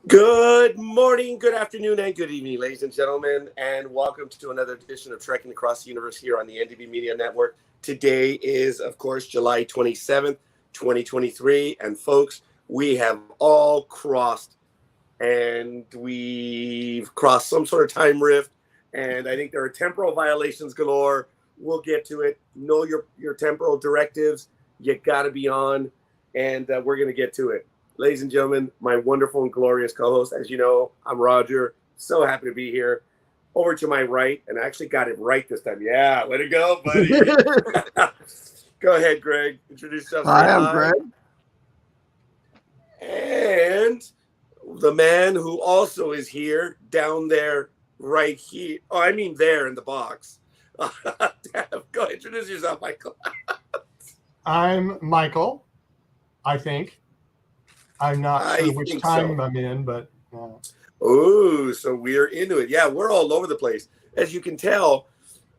Good morning, good afternoon, and good evening, ladies and gentlemen, and welcome to another edition of Trekking Across the Universe here on the NDB Media Network. Today is, of course, July 27th, 2023, and folks, we have all crossed, and we've crossed some sort of time rift, and I think there are temporal violations galore. We'll get to it. Know your temporal directives. You got to be on, and we're going to get to it. Ladies and gentlemen, my wonderful and glorious co-host. As you know, I'm Roger. So happy to be here. Over to my right, and I actually got it right this time. Yeah, way to go, buddy. Go ahead, Greg. Introduce yourself. Hi, I'm Greg. And the man who also is here, down there, right here. Oh, I mean there in the box. Go ahead, introduce yourself, Michael. I'm Michael, I think. I'm not sure which time I'm in, but... Oh, so we're into it. Yeah, we're all over the place. As you can tell,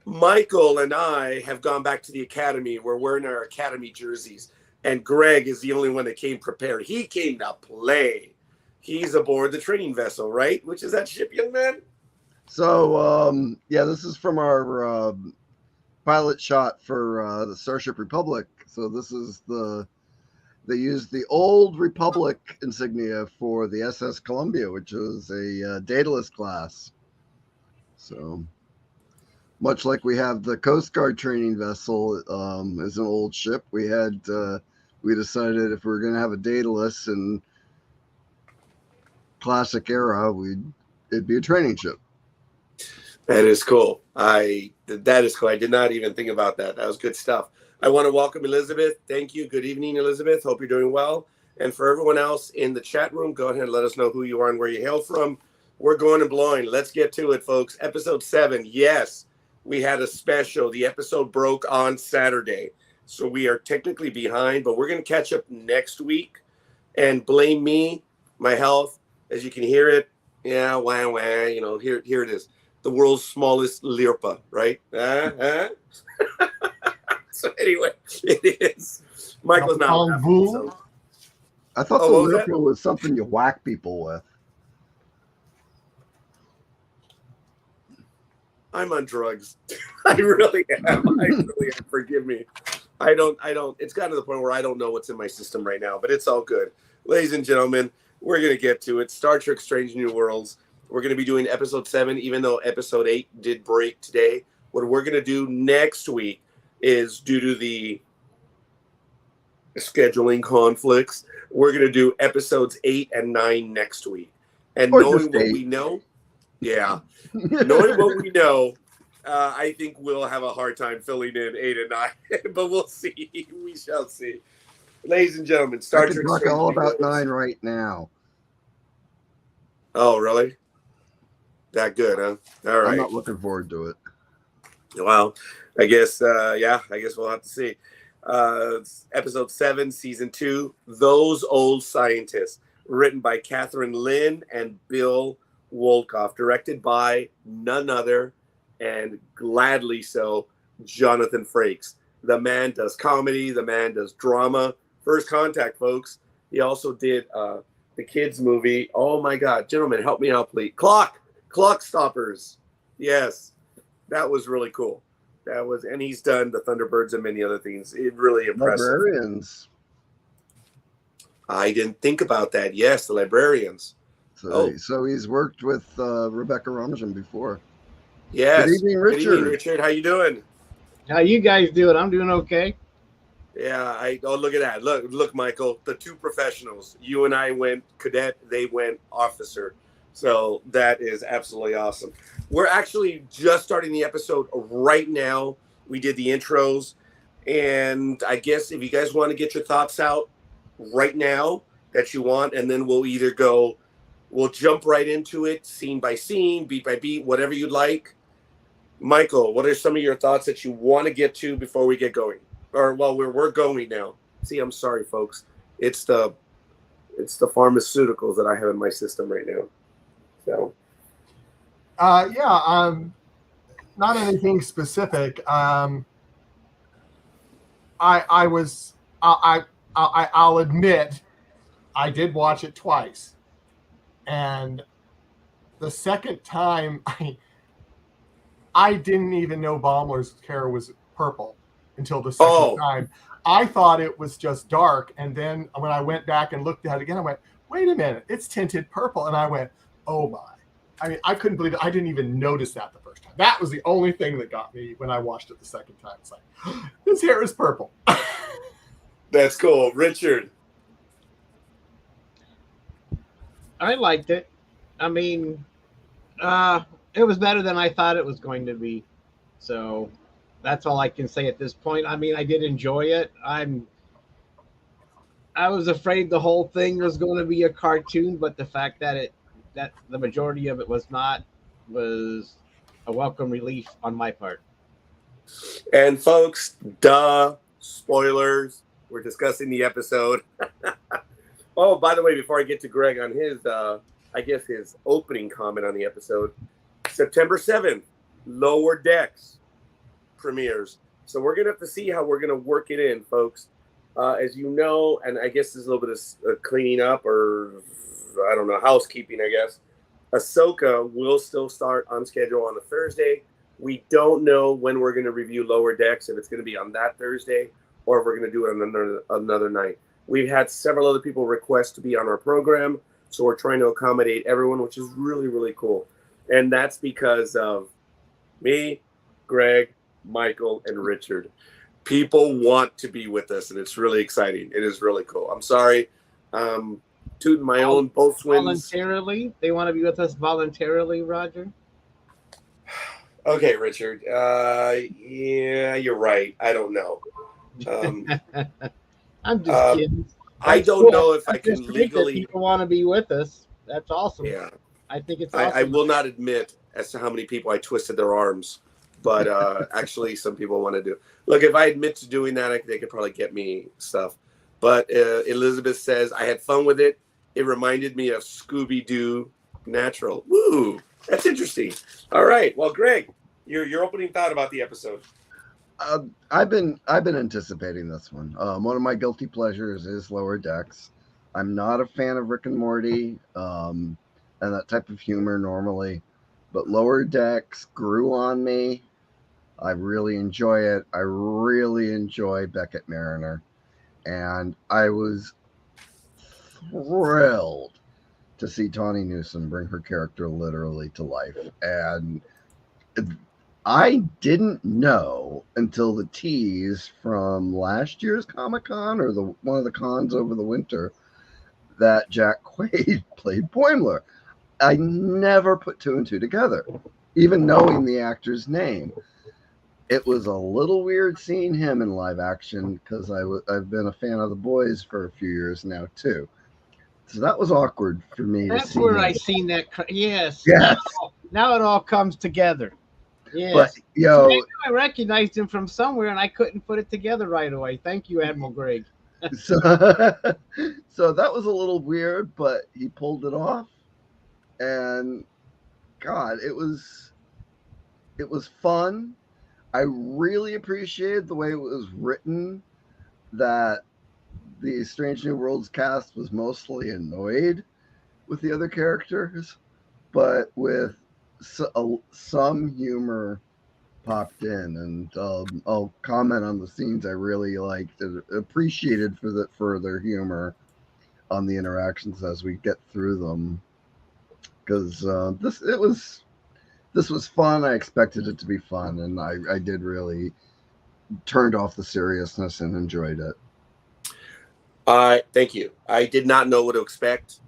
Michael and I have gone back to the academy. We're wearing our academy jerseys. And Greg is the only one that came prepared. He came to play. He's aboard the training vessel, right? Which is that ship, young man? So, this is from our pilot shot for the Starship Republic. So this is they used the old Republic insignia for the SS Columbia, which was a dataless class. So much like we have the Coast Guard training vessel as an old ship, we decided if we were going to have a dataless and classic era, it'd be a training ship. That is cool. That is cool. I did not even think about that. That was good stuff. I want to welcome Elizabeth. Thank you. Good evening, Elizabeth. Hope you're doing well. And for everyone else in the chat room, go ahead and let us know who you are and where you hail from. We're going and blowing. Let's get to it, folks. Episode 7. Yes, we had a special. The episode broke on Saturday. So we are technically behind, but we're going to catch up next week. And blame me, my health, as you can hear it. Yeah, wah, wah. You know, here it is. The world's smallest Lirpa, right? So anyway, it is. Michael's not. So. I thought the Lirpa was something you whack people with. I'm on drugs. I really am. Forgive me. I don't. It's gotten to the point where I don't know what's in my system right now, but it's all good. Ladies and gentlemen, we're going to get to it. Star Trek Strange New Worlds. We're going to be doing episode 7, even though episode 8 did break today. What we're going to do next week is, due to the scheduling conflicts, we're going to do episodes 8 and 9 next week. And knowing what we know, knowing what we know, I think we'll have a hard time filling in 8 and 9, but we'll see. We shall see. Ladies and gentlemen, Star Trek. Talk all about 9 right now. Oh, really? That good, huh? All right. I'm not looking forward to it. Well, I guess we'll have to see. Episode 7, season 2, Those Old Scientists, written by Catherine Lynn and Bill Wolkoff, directed by none other, and gladly so, Jonathan Frakes. The man does comedy. The man does drama. First Contact, folks. He also did the kids movie. Oh my God, gentlemen, help me out, please. Clock Stoppers. Yes, that was really cool. And he's done the Thunderbirds and many other things. It really impressive. Librarians. I didn't think about that. Yes, the Librarians. So he's worked with Rebecca Romijn before. Yes. Good evening, Richard. Good evening, Richard. How you doing? How you guys doing? I'm doing okay. Yeah. Look at that. Look, Michael. The two professionals. You and I went cadet. They went officer. So that is absolutely awesome. We're actually just starting the episode right now. We did the intros. And I guess if you guys want to get your thoughts out right now that you want, and then we'll jump right into it, scene by scene, beat by beat, whatever you'd like. Michael, what are some of your thoughts that you want to get to before we get going? Or, well, we're going now. See, I'm sorry, folks. It's the pharmaceuticals that I have in my system right now. So, not anything specific. I'll admit, I did watch it twice. And the second time, I didn't even know Baumler's hair was purple until the second time. I thought it was just dark. And then when I went back and looked at it again, I went, wait a minute, it's tinted purple. And I went, oh my. I mean, I couldn't believe it. I didn't even notice that the first time. That was the only thing that got me when I watched it the second time. It's like, his hair is purple. That's cool. Richard. I liked it. I mean, it was better than I thought it was going to be. So that's all I can say at this point. I mean, I did enjoy it. I was afraid the whole thing was going to be a cartoon, but the fact that the majority of it was not was a welcome relief on my part. And folks, spoilers. We're discussing the episode. Oh, by the way, before I get to Greg on his, I guess his opening comment on the episode, September 7th, Lower Decks premieres. So we're going to have to see how we're going to work it in, folks. As you know, and I guess there's a little bit of cleaning up or, I don't know, housekeeping, I guess. Ahsoka will still start on schedule on a Thursday. We don't know when we're going to review Lower Decks, if it's going to be on that Thursday or if we're going to do it on another night. We've had several other people request to be on our program, so we're trying to accommodate everyone, which is really, really cool. And that's because of me, Greg, Michael, and Richard. People want to be with us, and it's really exciting. It is really cool. I'm sorry. Tooting my own both wins. Voluntarily? They want to be with us voluntarily, Roger? Okay, Richard. Yeah, you're right. I don't know. I'm just kidding. I don't know if I can legally. People want to be with us. That's awesome. Yeah. I think it's awesome. I will not admit as to how many people I twisted their arms, but actually some people want to do. Look, if I admit to doing that, they could probably get me stuff. But Elizabeth says, I had fun with it. It reminded me of Scooby-Doo Natural. Woo! That's interesting. All right. Well, Greg, your opening thought about the episode. I've been anticipating this one. One of my guilty pleasures is Lower Decks. I'm not a fan of Rick and Morty and that type of humor normally, but Lower Decks grew on me. I really enjoy it. I really enjoy Beckett Mariner, and I was thrilled to see Tawny Newsome bring her character literally to life. And I didn't know until the tease from last year's Comic-Con or one of the cons over the winter that Jack Quaid played Boimler. I never put two and two together, even knowing the actor's name. It was a little weird seeing him in live action because I've been a fan of The Boys for a few years now too. So that was awkward for me. That's where I seen that. Yes. Yes. Now it all comes together. Yes. But So maybe I recognized him from somewhere and I couldn't put it together right away. Thank you, Admiral Greg. so that was a little weird, but he pulled it off. And God, it was fun. I really appreciated the way it was written, that the Strange New Worlds cast was mostly annoyed with the other characters, but with some humor popped in. And I'll comment on the scenes I really liked and appreciated for their humor on the interactions as we get through them. Because this was fun. I expected it to be fun, and I did really turned off the seriousness and enjoyed it. Thank you. I did not know what to expect.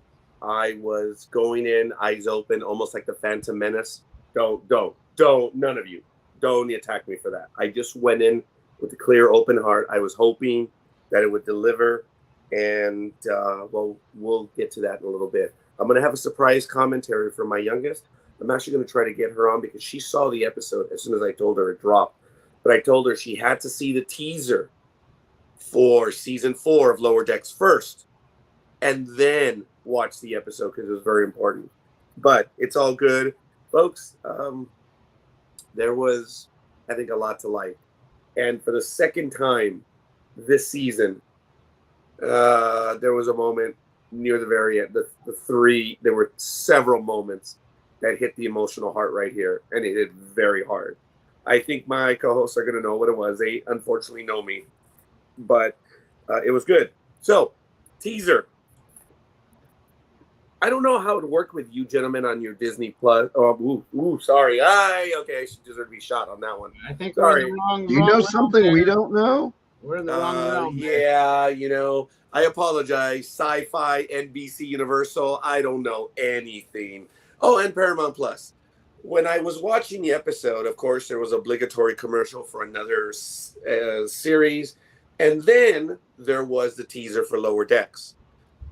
I was going in eyes open, almost like the Phantom Menace. Don't, none of you. Don't attack me for that. I just went in with a clear, open heart. I was hoping that it would deliver, and well, we'll get to that in a little bit. I'm going to have a surprise commentary from my youngest. I'm actually going to try to get her on because she saw the episode as soon as I told her it dropped. But I told her she had to see the teaser for season 4 of Lower Decks first and then watch the episode because it was very important. But it's all good. Folks, there was, I think, a lot to like. And for the second time this season, there was a moment near the very end. The three, there were several moments that hit the emotional heart right here, and it hit very hard. I think my co-hosts are going to know what it was. They unfortunately know me, but it was good. So, teaser. I don't know how it worked with you gentlemen on your Disney Plus. Oh, sorry. Okay, I should deserve to be shot on that one. I think Sorry. we're in the wrong. Do you know realm something there. we don't know? We're in the wrong realm. there. Yeah, I apologize. Sci-Fi, NBC, Universal. I don't know anything. Oh, and Paramount Plus. When I was watching the episode, of course, there was obligatory commercial for another series, and then there was the teaser for Lower Decks,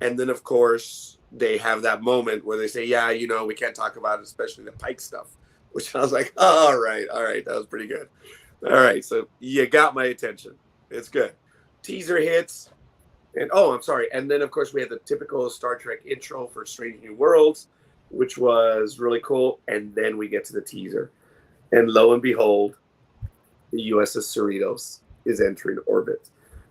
and then of course they have that moment where they say, "Yeah, we can't talk about it, especially the Pike stuff," which I was like, "All right, that was pretty good." All right, so you got my attention. It's good. Teaser hits, and I'm sorry. And then, of course, we had the typical Star Trek intro for Strange New Worlds, which was really cool. And then we get to the teaser. And lo and behold, the USS Cerritos is entering orbit.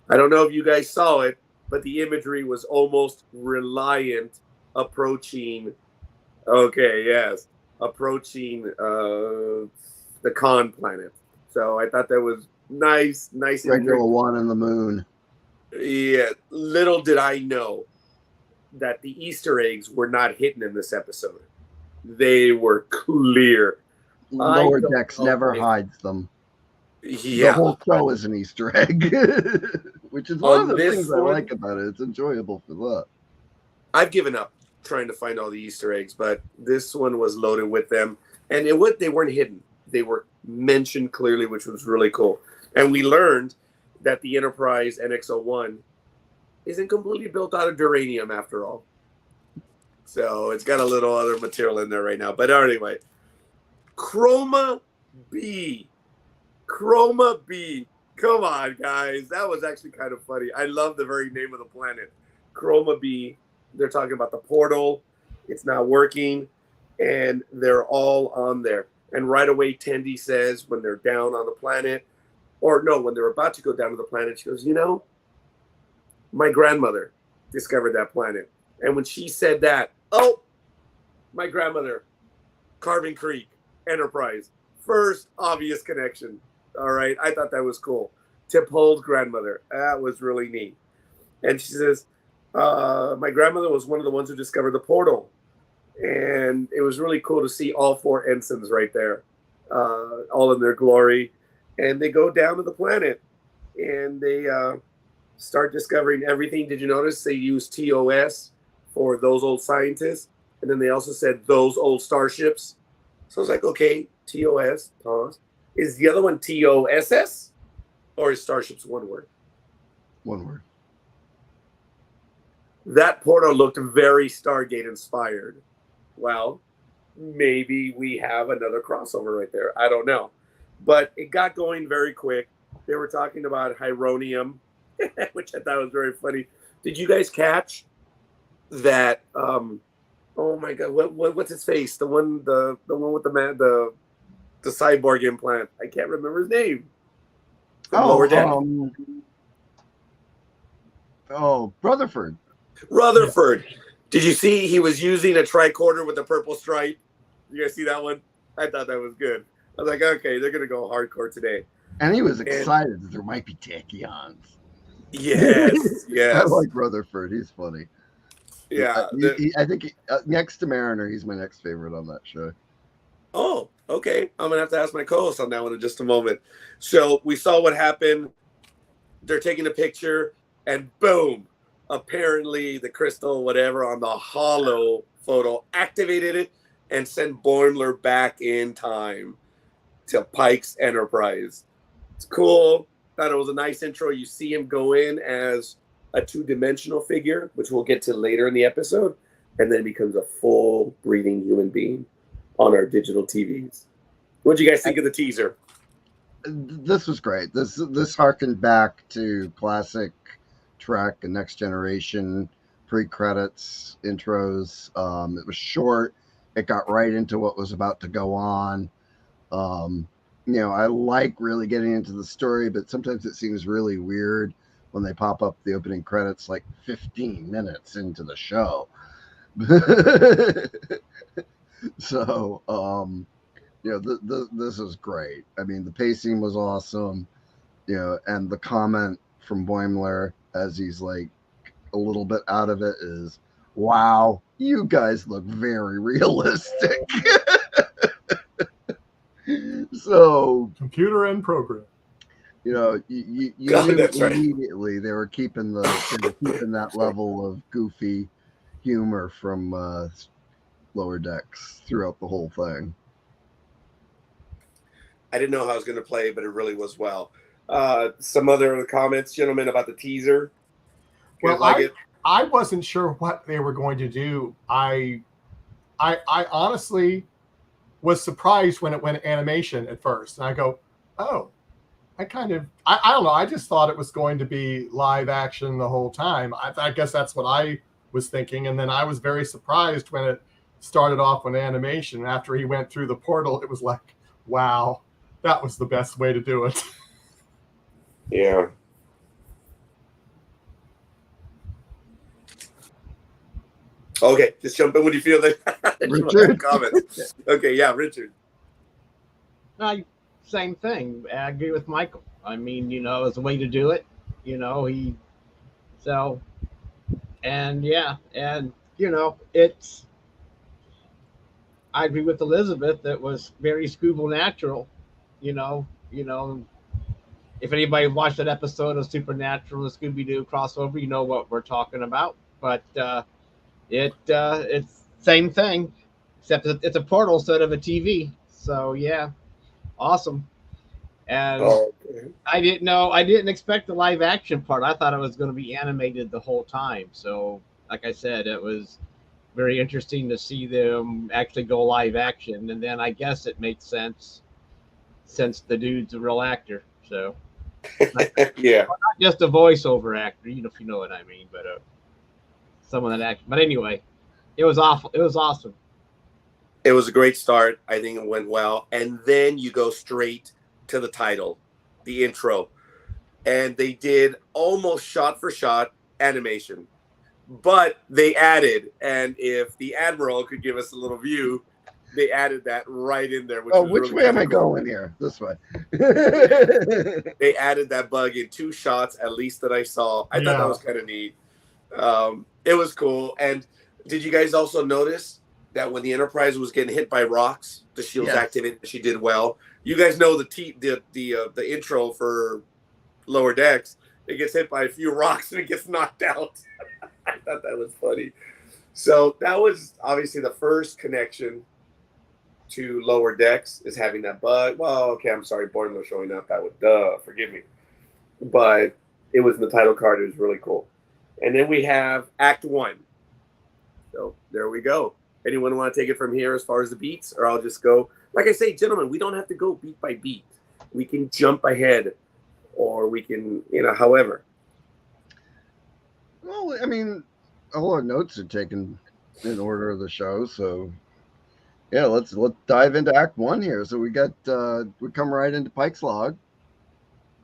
I don't know if you guys saw it, but the imagery was almost reliant approaching the Khan planet. So I thought that was nice Regular one on the moon. Yeah, little did I know that the Easter eggs were not hidden in this episode. They were clear. Lower Decks never hides them. Yeah. The whole show is an Easter egg, which is one of the things I like about it. It's enjoyable for that. I've given up trying to find all the Easter eggs, but this one was loaded with them. And they weren't hidden. They were mentioned clearly, which was really cool. And we learned that the Enterprise NX-01 isn't completely built out of duranium after all. So it's got a little other material in there right now. But anyway, Chroma B. Come on, guys. That was actually kind of funny. I love the very name of the planet. Chroma B. They're talking about the portal. It's not working. And they're all on there. And right away, Tendi says when they're down on the planet, when they're about to go down to the planet, she goes, my grandmother discovered that planet. And when she said that, my grandmother, Carving Creek, Enterprise, first obvious connection. All right. I thought that was cool. Tiphold's grandmother. That was really neat. And she says, my grandmother was one of the ones who discovered the portal. And it was really cool to see all four ensigns right there, all in their glory. And they go down to the planet and they start discovering everything. Did you notice they used TOS for those old scientists? And then they also said those old starships. So I was like, okay, TOS, pause. Is the other one TOSS? Or is starships one word? One word. That portal looked very Stargate inspired. Well, maybe we have another crossover right there. I don't know. But it got going very quick. They were talking about Hyronium, which I thought was very funny. Did you guys catch that? Oh my God, what's his face? The one with the cyborg implant. I can't remember his name. Rutherford. Rutherford. Did you see he was using a tricorder with a purple stripe? You guys see that one? I thought that was good. I was like, okay, they're gonna go hardcore today. And he was excited that there might be tachyons. Yes. I like Rutherford. He's funny. Yeah. I think next to Mariner, he's my next favorite on that show. Oh, okay. I'm going to have to ask my co-host on that one in just a moment. So we saw what happened. They're taking a picture and boom, apparently the crystal, whatever, on the hollow photo activated it and sent Boimler back in time to Pike's Enterprise. It's cool. Thought it was a nice intro. You see him go in as a two-dimensional figure, which we'll get to later in the episode, and then becomes a full breathing human being on our digital TVs. What do you guys think of the teaser? This was great. This harkened back to classic Trek and Next Generation pre-credits intros. It was short. It got right into what was about to go on. I like really getting into the story, but sometimes it seems really weird when they pop up the opening credits like 15 minutes into the show. So, this is great. I mean, the pacing was awesome, and the comment from Boimler as he's like a little bit out of it is, wow, you guys look very realistic. So, computer and program. You knew immediately they were keeping that level of goofy humor from Lower Decks throughout the whole thing. I didn't know how I was going to play, but it really was well. Some other comments, gentlemen, about the teaser? Well, I wasn't sure what they were going to do. I honestly was surprised when it went animation at first. And I go, oh, I don't know. I just thought it was going to be live action the whole time. I guess that's what I was thinking. And then I was very surprised when it started off with animation. After he went through the portal, it was like, wow, that was the best way to do it. Yeah. Okay, just jump in when you feel that. Richard? Comments. Okay, yeah, Richard. Same thing. I agree with Michael. I mean, it's a way to do it. It's. I agree with Elizabeth. It was very Scooby natural. If anybody watched that episode of Supernatural, the Scooby-Doo crossover, you know what we're talking about. But it's same thing, except it's a portal instead of a TV. So yeah, awesome. And I didn't expect the live action part. I thought it was going to be animated the whole time. So like I said, it was very interesting to see them actually go live action. And then I guess it makes sense since the dude's a real actor. So yeah, not just a voiceover actor, if you know what I mean, but someone that acted. But anyway, it was awful. It was awesome. It was a great start. I think it went well. And then you go straight to the title, the intro. And they did almost shot for shot animation. But they added, and if the Admiral could give us a little view, they added that right in there. Which way am I going here? This way. They added that bug in 2 shots, at least that I saw. I thought that was kind of neat. It was cool. And did you guys also notice that when the Enterprise was getting hit by rocks, the shields activated? She did well. You guys know the intro for Lower Decks. It gets hit by a few rocks and it gets knocked out. I thought that was funny. So that was obviously the first connection to Lower Decks, is having that bug. Well, okay, I'm sorry, Boimler showing up. That was forgive me. But it was in the title card. It was really cool. And then we have Act 1. So there we go. Anyone want to take it from here as far as the beats? Or I'll just go. Like I say, gentlemen, we don't have to go beat by beat. We can jump ahead, or we can, however. Well, I mean, all our notes are taken in order of the show, so yeah, let's dive into Act 1 here. So we come right into Pike's Log.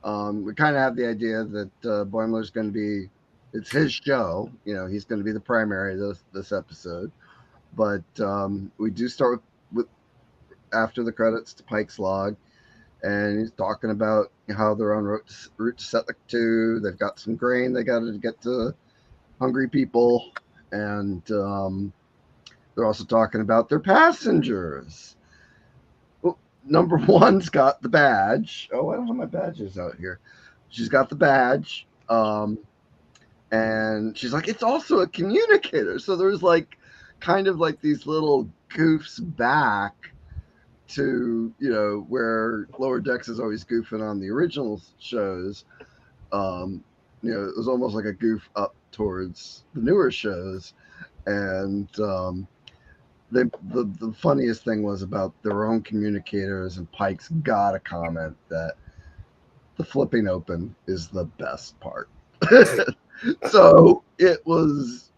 We kind of have the idea that Boimler's going to be, it's his show. He's going to be the primary this episode. But we do start with after the credits to Pike's Log, and he's talking about how they're on route to Setlik 2. They've got some grain they got to get to hungry people, and they're also talking about their passengers. Well, number 1's got the badge. Oh, I don't have my badges out here. She's got the badge, and she's like, it's also a communicator. So there's kind of these little goofs back to where Lower Decks is always goofing on the original shows. It was almost like a goof up towards the newer shows. And the funniest thing was about their own communicators, and Pike's got a comment that the flipping open is the best part. So it was,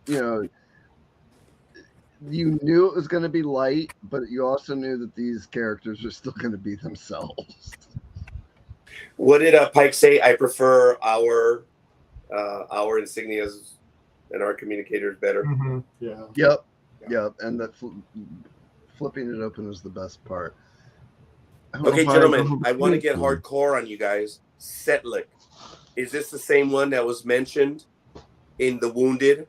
you knew it was going to be light, but you also knew that these characters are still going to be themselves. What did Pike say? I prefer our insignias and our communicators better. Mm-hmm. Yeah. Yep. And that flipping it open is the best part. Okay, gentlemen, I want to get hardcore on you guys. Setlick. Is this the same one that was mentioned in The Wounded,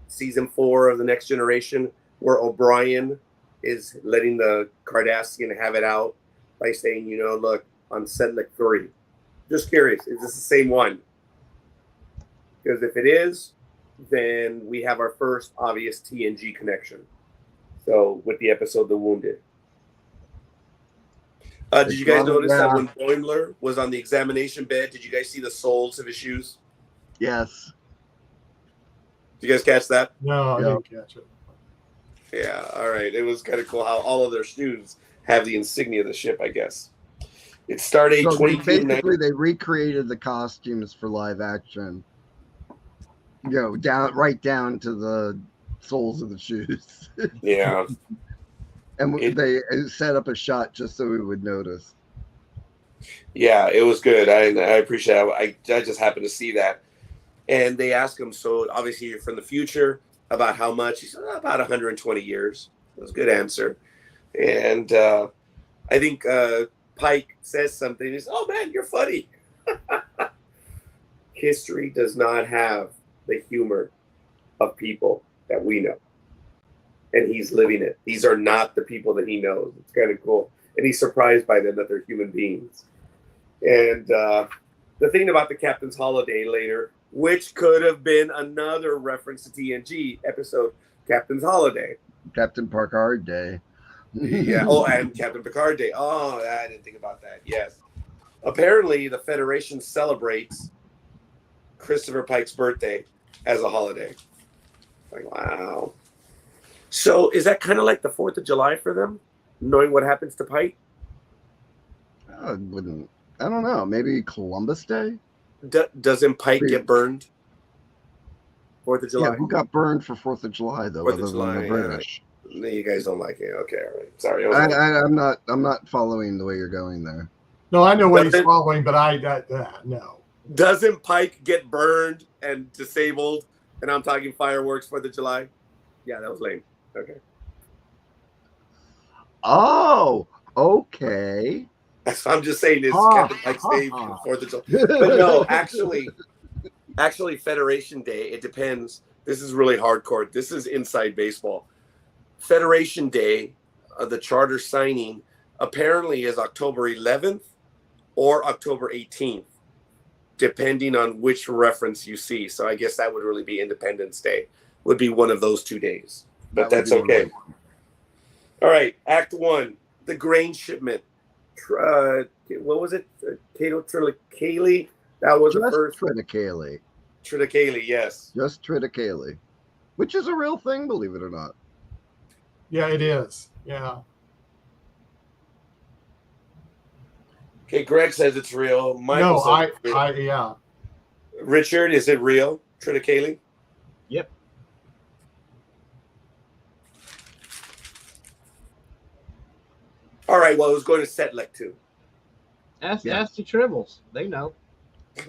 season 4 of The Next Generation, where O'Brien is letting the Cardassian have it out by saying, look, on Setlick 3. Just curious, is this the same one? Because if it is, then we have our first obvious TNG connection. So with the episode The Wounded. Did you guys notice that when Boimler was on the examination bed, did you guys see the soles of his shoes? Yes. Did you guys catch that? No, I didn't catch it. Yeah, all right. It was kind of cool how all of their students have the insignia of the ship, I guess. It's Stardate 2290. Basically, they recreated the costumes for live action. Right down to the soles of the shoes. Yeah. And they set up a shot just so we would notice. Yeah, it was good. I appreciate it. I just happened to see that. And they asked him, so obviously you're from the future, about how much? He said, about 120 years. It was a good answer. And I think Pike says something. He says, oh, man, you're funny. History does not have the humor of people that we know. And he's living it. These are not the people that he knows. It's kind of cool. And he's surprised by them that they're human beings. And the thing about the Captain's Holiday later, which could have been another reference to TNG episode, Captain's Holiday. Captain Picard Day. Yeah. Oh, and Captain Picard Day. Oh, I didn't think about that. Yes. Apparently, the Federation celebrates Christopher Pike's birthday as a holiday. Like, wow. So is that kind of like the 4th of July for them, knowing what happens to Pike? I don't know. Maybe Columbus Day? Doesn't Pike get burned? 4th of July? Yeah, who got burned for 4th of July, though, 4th other of July, than the British? Yeah. You guys don't like it. Okay, all right. Sorry. I'm not following the way you're going there. No, I know what he's following, but no. Doesn't Pike get burned and disabled? And I'm talking fireworks 4th of July? Yeah, that was lame. Okay. Oh, okay. I'm just saying this Captain Pike's Day for 4th of July. But no, actually, Federation Day, it depends. This is really hardcore. This is inside baseball. Federation Day, the charter signing, apparently is October 11th or October 18th, depending on which reference you see. So I guess that would really be Independence Day, would be one of those 2 days. But that's okay. All right, Act 1, the grain shipment. What was it? Cato Triticale? That was the first. Triticale. Triticale, yes. Just Triticale, which is a real thing, believe it or not. Yeah, it is. Yeah. Okay, Greg says it's real. Michael says it's real. Yeah. Richard, is it real? Triticale? Yep. All right, well, it was going to Setlick too. Ask the Tribbles. They know.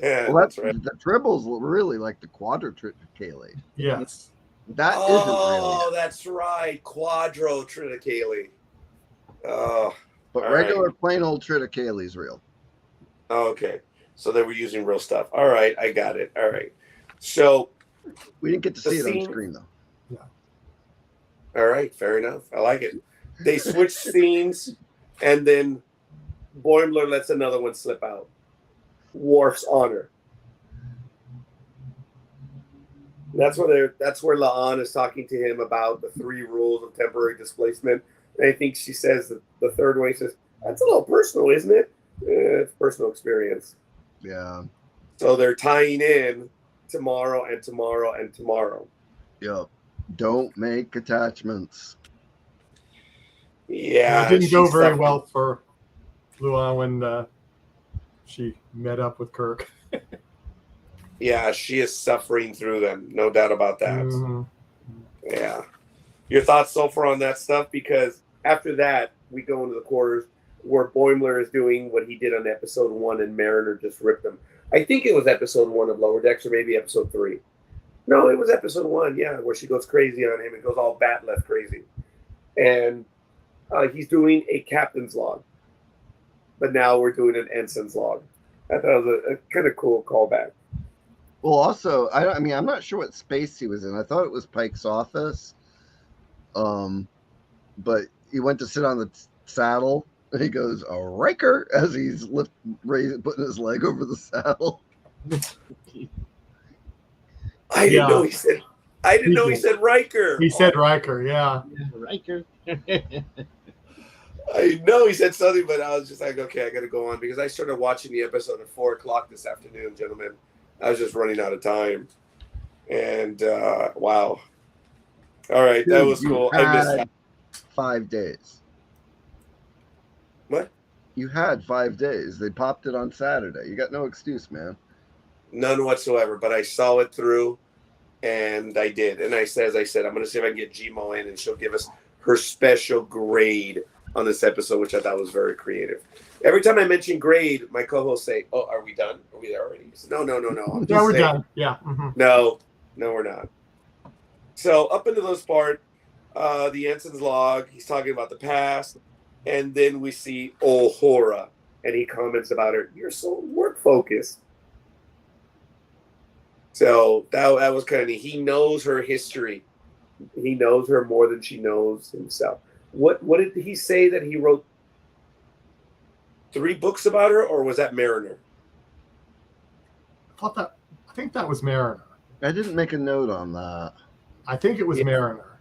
Yeah, well, that's right. The Tribbles really like the Quadrotriticale. Yes. That isn't real. Oh, that's right. Quadrotriticale. Oh. But regular plain old Triticale is real. Oh, okay. So they were using real stuff. All right, I got it. All right. So we didn't get to see it on screen though. Yeah. All right, fair enough. I like it. They switch scenes, and then Boimler lets another one slip out. Worf's honor. That's where La'an is talking to him about the 3 rules of temporary displacement. And I think she says that the third one, he says, that's a little personal, isn't it? It's personal experience. Yeah. So they're tying in tomorrow and tomorrow and tomorrow. Yep. Don't make attachments. Yeah. It didn't go very well for Luan when she met up with Kirk. Yeah, she is suffering through them. No doubt about that. Mm-hmm. Yeah. Your thoughts so far on that stuff? Because after that, we go into the quarters, where Boimler is doing what he did on episode 1 and Mariner just ripped him. I think it was episode 1 of Lower Decks or maybe episode 3. No, it was episode 1, yeah, where she goes crazy on him and goes all bat left crazy. And he's doing a captain's log. But now we're doing an ensign's log. I thought it was a kind of cool callback. Well, also, I mean, I'm not sure what space he was in. I thought it was Pike's office. But he went to sit on the saddle, and he goes, "A Riker," as he's putting his leg over the saddle. I didn't know he said. I didn't know he said Riker. He said Riker, yeah. Riker. I know he said something, but I was just like, okay, I got to go on because I started watching the episode at 4:00 this afternoon, gentlemen. I was just running out of time, and wow. All right, that was cool. I missed that. 5 days. What? You had 5 days. They popped it on Saturday. You got no excuse, man. None whatsoever. But I saw it through, and I did. And as I said, I'm going to see if I can get Gmo in, and she'll give us her special grade on this episode, which I thought was very creative. Every time I mention grade, my co-hosts say, "Oh, are we done? Are we there already?" Said, no. Yeah, we're done. Yeah. Mm-hmm. No, we're not. So up into those part, the ensign's log, he's talking about the past, and then we see Uhura, and he comments about her. You're so work focused. So that was kind of neat. He knows her history. He knows her more than she knows himself. What did he say that he wrote 3 books about her, or was that Mariner? I think that was Mariner. I didn't make a note on that. I think it was Mariner.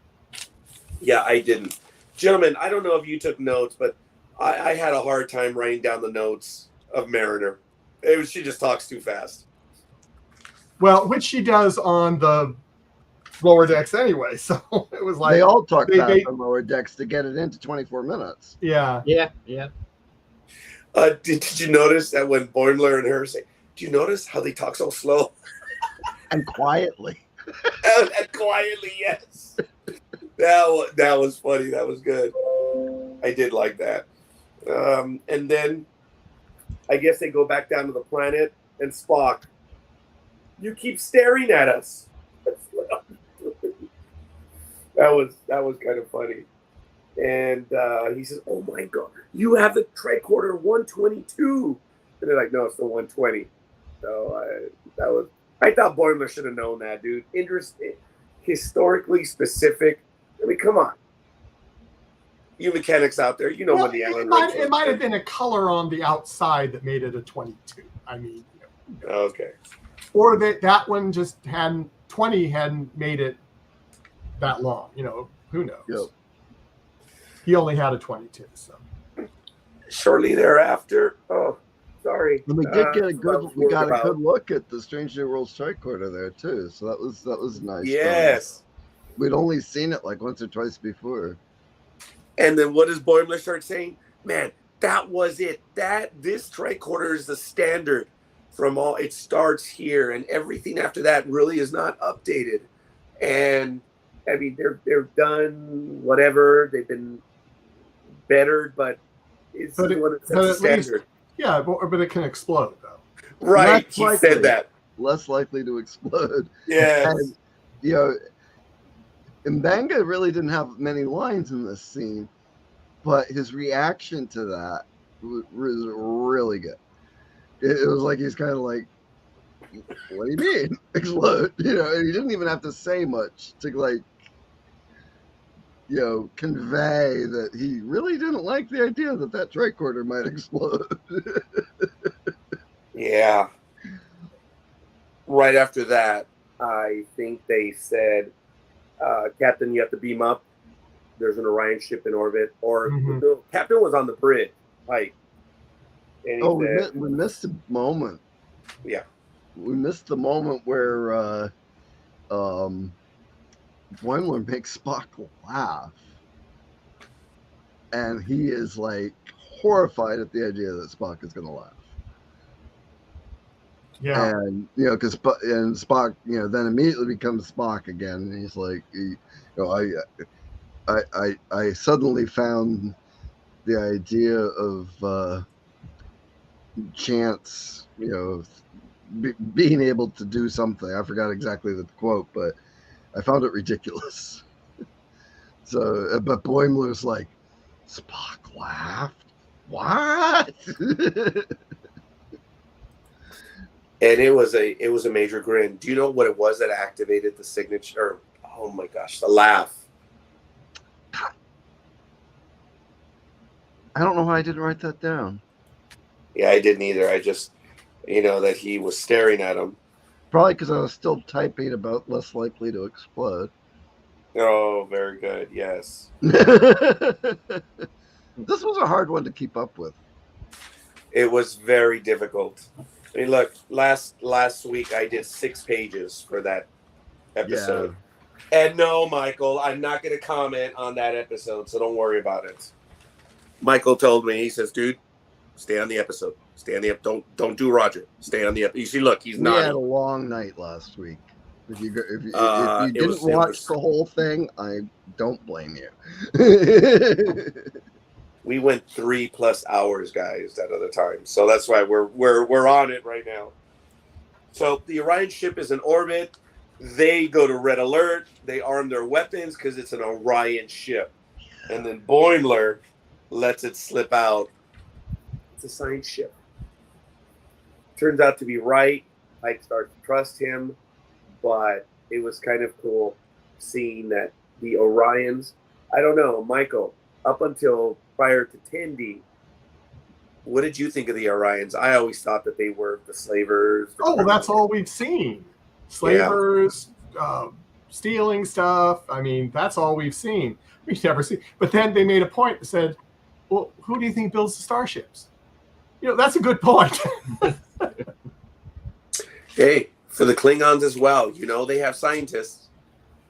Yeah, I didn't. Gentlemen, I don't know if you took notes, but I had a hard time writing down the notes of Mariner. She just talks too fast. Well, which she does on the Lower Decks anyway, so it was like... They all talk fast on Lower Decks to get it into 24 minutes. Yeah. Yeah. Did you notice that when Boimler and her say, "Do you notice how they talk so slow?" And quietly. and quietly, yes. That was funny. That was good. I did like that. And then I guess they go back down to the planet, and Spock, "You keep staring at us." That was kind of funny. And he says, "Oh my God, you have the tricorder 122." And they're like, "No, it's the 120. So I thought Boimler should have known that, dude. Interesting, historically specific. I mean, come on. You mechanics out there, you know when the Alan Rick it might have been a color on the outside that made it a 22. I mean, okay. Or that one just hadn't 20 hadn't made it that long. Who knows? Yep. He only had a 22. So Shortly thereafter, sorry. And we did get a good look at the Strange New Worlds tricorder there too. So that was nice. Yes. We'd only seen it like once or twice before. And then what does Boimler start saying? Man, that was it. This tricorder is the standard from all. It starts here, and everything after that really is not updated. And I mean, they're done. Whatever, they've been bettered, but it's the standard. Yeah, but it can explode though. Right, he said that. Less likely to explode. Yeah. And, M'Benga really didn't have many lines in this scene, but his reaction to that was really good. It was like he's kind of like, "What do you mean explode?" And he didn't even have to say much to convey that he really didn't like the idea that tricorder might explode. Yeah. Right after that, I think they said, "Captain, you have to beam up. There's an Orion ship in orbit." Or the Captain was on the bridge, like. We missed a moment. Yeah, we missed the moment where Boimler makes Spock laugh, and he is like horrified at the idea that Spock is going to laugh. Yeah, and because Spock, then immediately becomes Spock again, and he's like, I suddenly found the idea of chance, being able to do something. I forgot exactly the quote, but I found it ridiculous. So, but Boimler's like, Spock laughed. What? And it was a major grin. Do you know what it was that activated the signature? Oh my gosh, the laugh. I don't know why I didn't write that down. Yeah, I didn't either. I just, that he was staring at him. Probably because I was still typing about less likely to explode. Oh, very good. Yes. This was a hard one to keep up with. It was very difficult. I mean, look, last week I did 6 pages for that episode. Yeah. And no, Michael, I'm not going to comment on that episode, so don't worry about it. Michael told me, he says, dude, stay on the episode. Stay on the episode. Don't do Roger. Stay on the episode. You see, look, he's not. We had a long night last week. If you didn't watch the whole thing, I don't blame you. We went 3+ hours, guys, that other time. So that's why we're on it right now. So the Orion ship is in orbit. They go to red alert. They arm their weapons because it's an Orion ship. And then Boimler lets it slip out. It's a science ship. Turns out to be right. Pike starts to trust him. But it was kind of cool seeing that the Orions, I don't know, Michael, up until prior to Tendi, what did you think of the Orions? I always thought that they were the slavers. Well, that's all we've seen. Slavers, stealing stuff. I mean, that's all we've seen. We've never seen. But then they made a point that said, well, who do you think builds the starships? That's a good point. Hey, for the Klingons as well, they have scientists,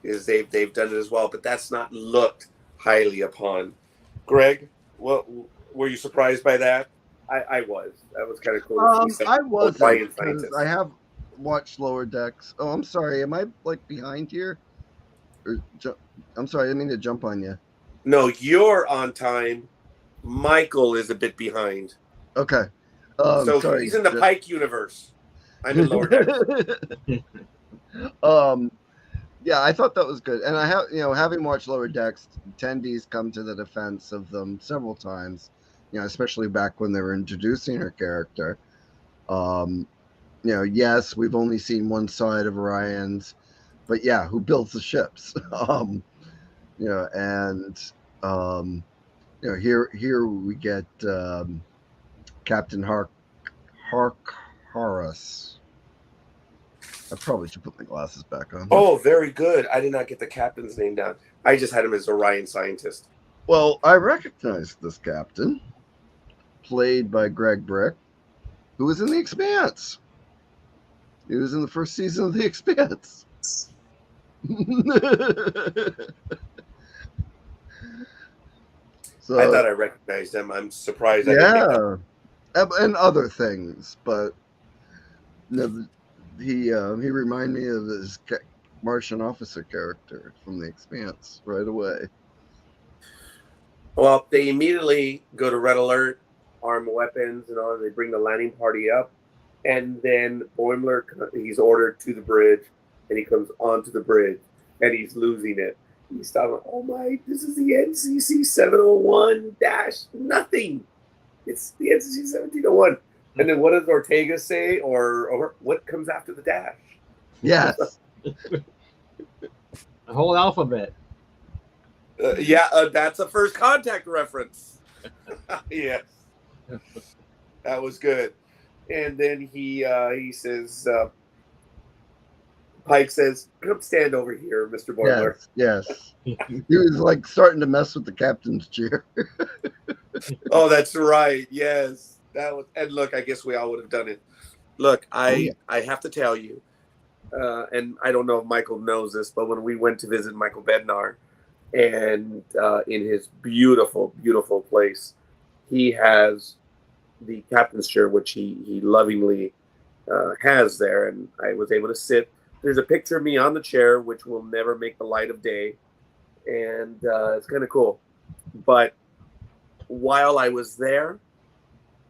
is they've done it as well, but that's not looked highly upon. Greg, what were you surprised by that? I was. That was kind of cool. I was because I have watched Lower Decks. Oh, I'm sorry. Am I behind here? I'm sorry. I didn't mean to jump on you. No, you're on time. Michael is a bit behind. Okay. So sorry. He's in the Pike universe. I'm in Lower Decks. Yeah, I thought that was good, and I have, having watched Lower Decks, Tendi's come to the defense of them several times, especially back when they were introducing her character. Yes, we've only seen one side of Orion's, but yeah, who builds the ships? Here we get Captain Harkus. I probably should put my glasses back on. Oh, very good. I did not get the captain's name down. I just had him as Orion scientist. Well, I recognized this captain, played by Greg Brick, who was in The Expanse. He was in the first season of The Expanse. So, I thought I recognized him. I'm surprised. Yeah, and other things, but he reminded me of his Martian officer character from The Expanse right away. Well, they immediately go to red alert, arm weapons, and all. They bring the landing party up, and then Boimler, he's ordered to the bridge, and he comes onto the bridge, and he's losing it. He's talking, oh my, this is the NCC 701-nothing. It's the NCC 1701. And then what does Ortega say, or what comes after the dash? Yes. The whole alphabet. That's a First Contact reference. Yes. That was good. And then he says, Pike says, come stand over here, Mr. Boimler. Yes. He was starting to mess with the captain's chair. Oh, that's right. Yes. And look, I guess we all would have done it. Look, I have to tell you, and I don't know if Michael knows this, but when we went to visit Michael Bednar, and in his beautiful, beautiful place, he has the captain's chair, which he lovingly has there, and I was able to sit. There's a picture of me on the chair, which will never make the light of day, and it's kind of cool. But while I was there,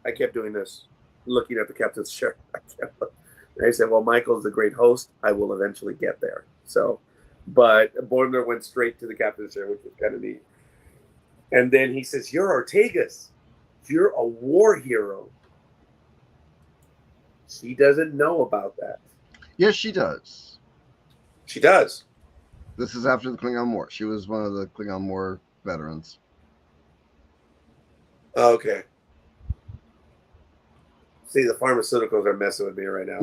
I kept doing this, looking at the captain's chair. I said, well, Michael's the great host. I will eventually get there. So, but Boimler went straight to the captain's chair, which was kind of neat. And then he says, you're Ortega's. You're a war hero. She doesn't know about that. Yes, she does. She does. This is after the Klingon War. She was one of the Klingon War veterans. Okay. See, the pharmaceuticals are messing with me right now.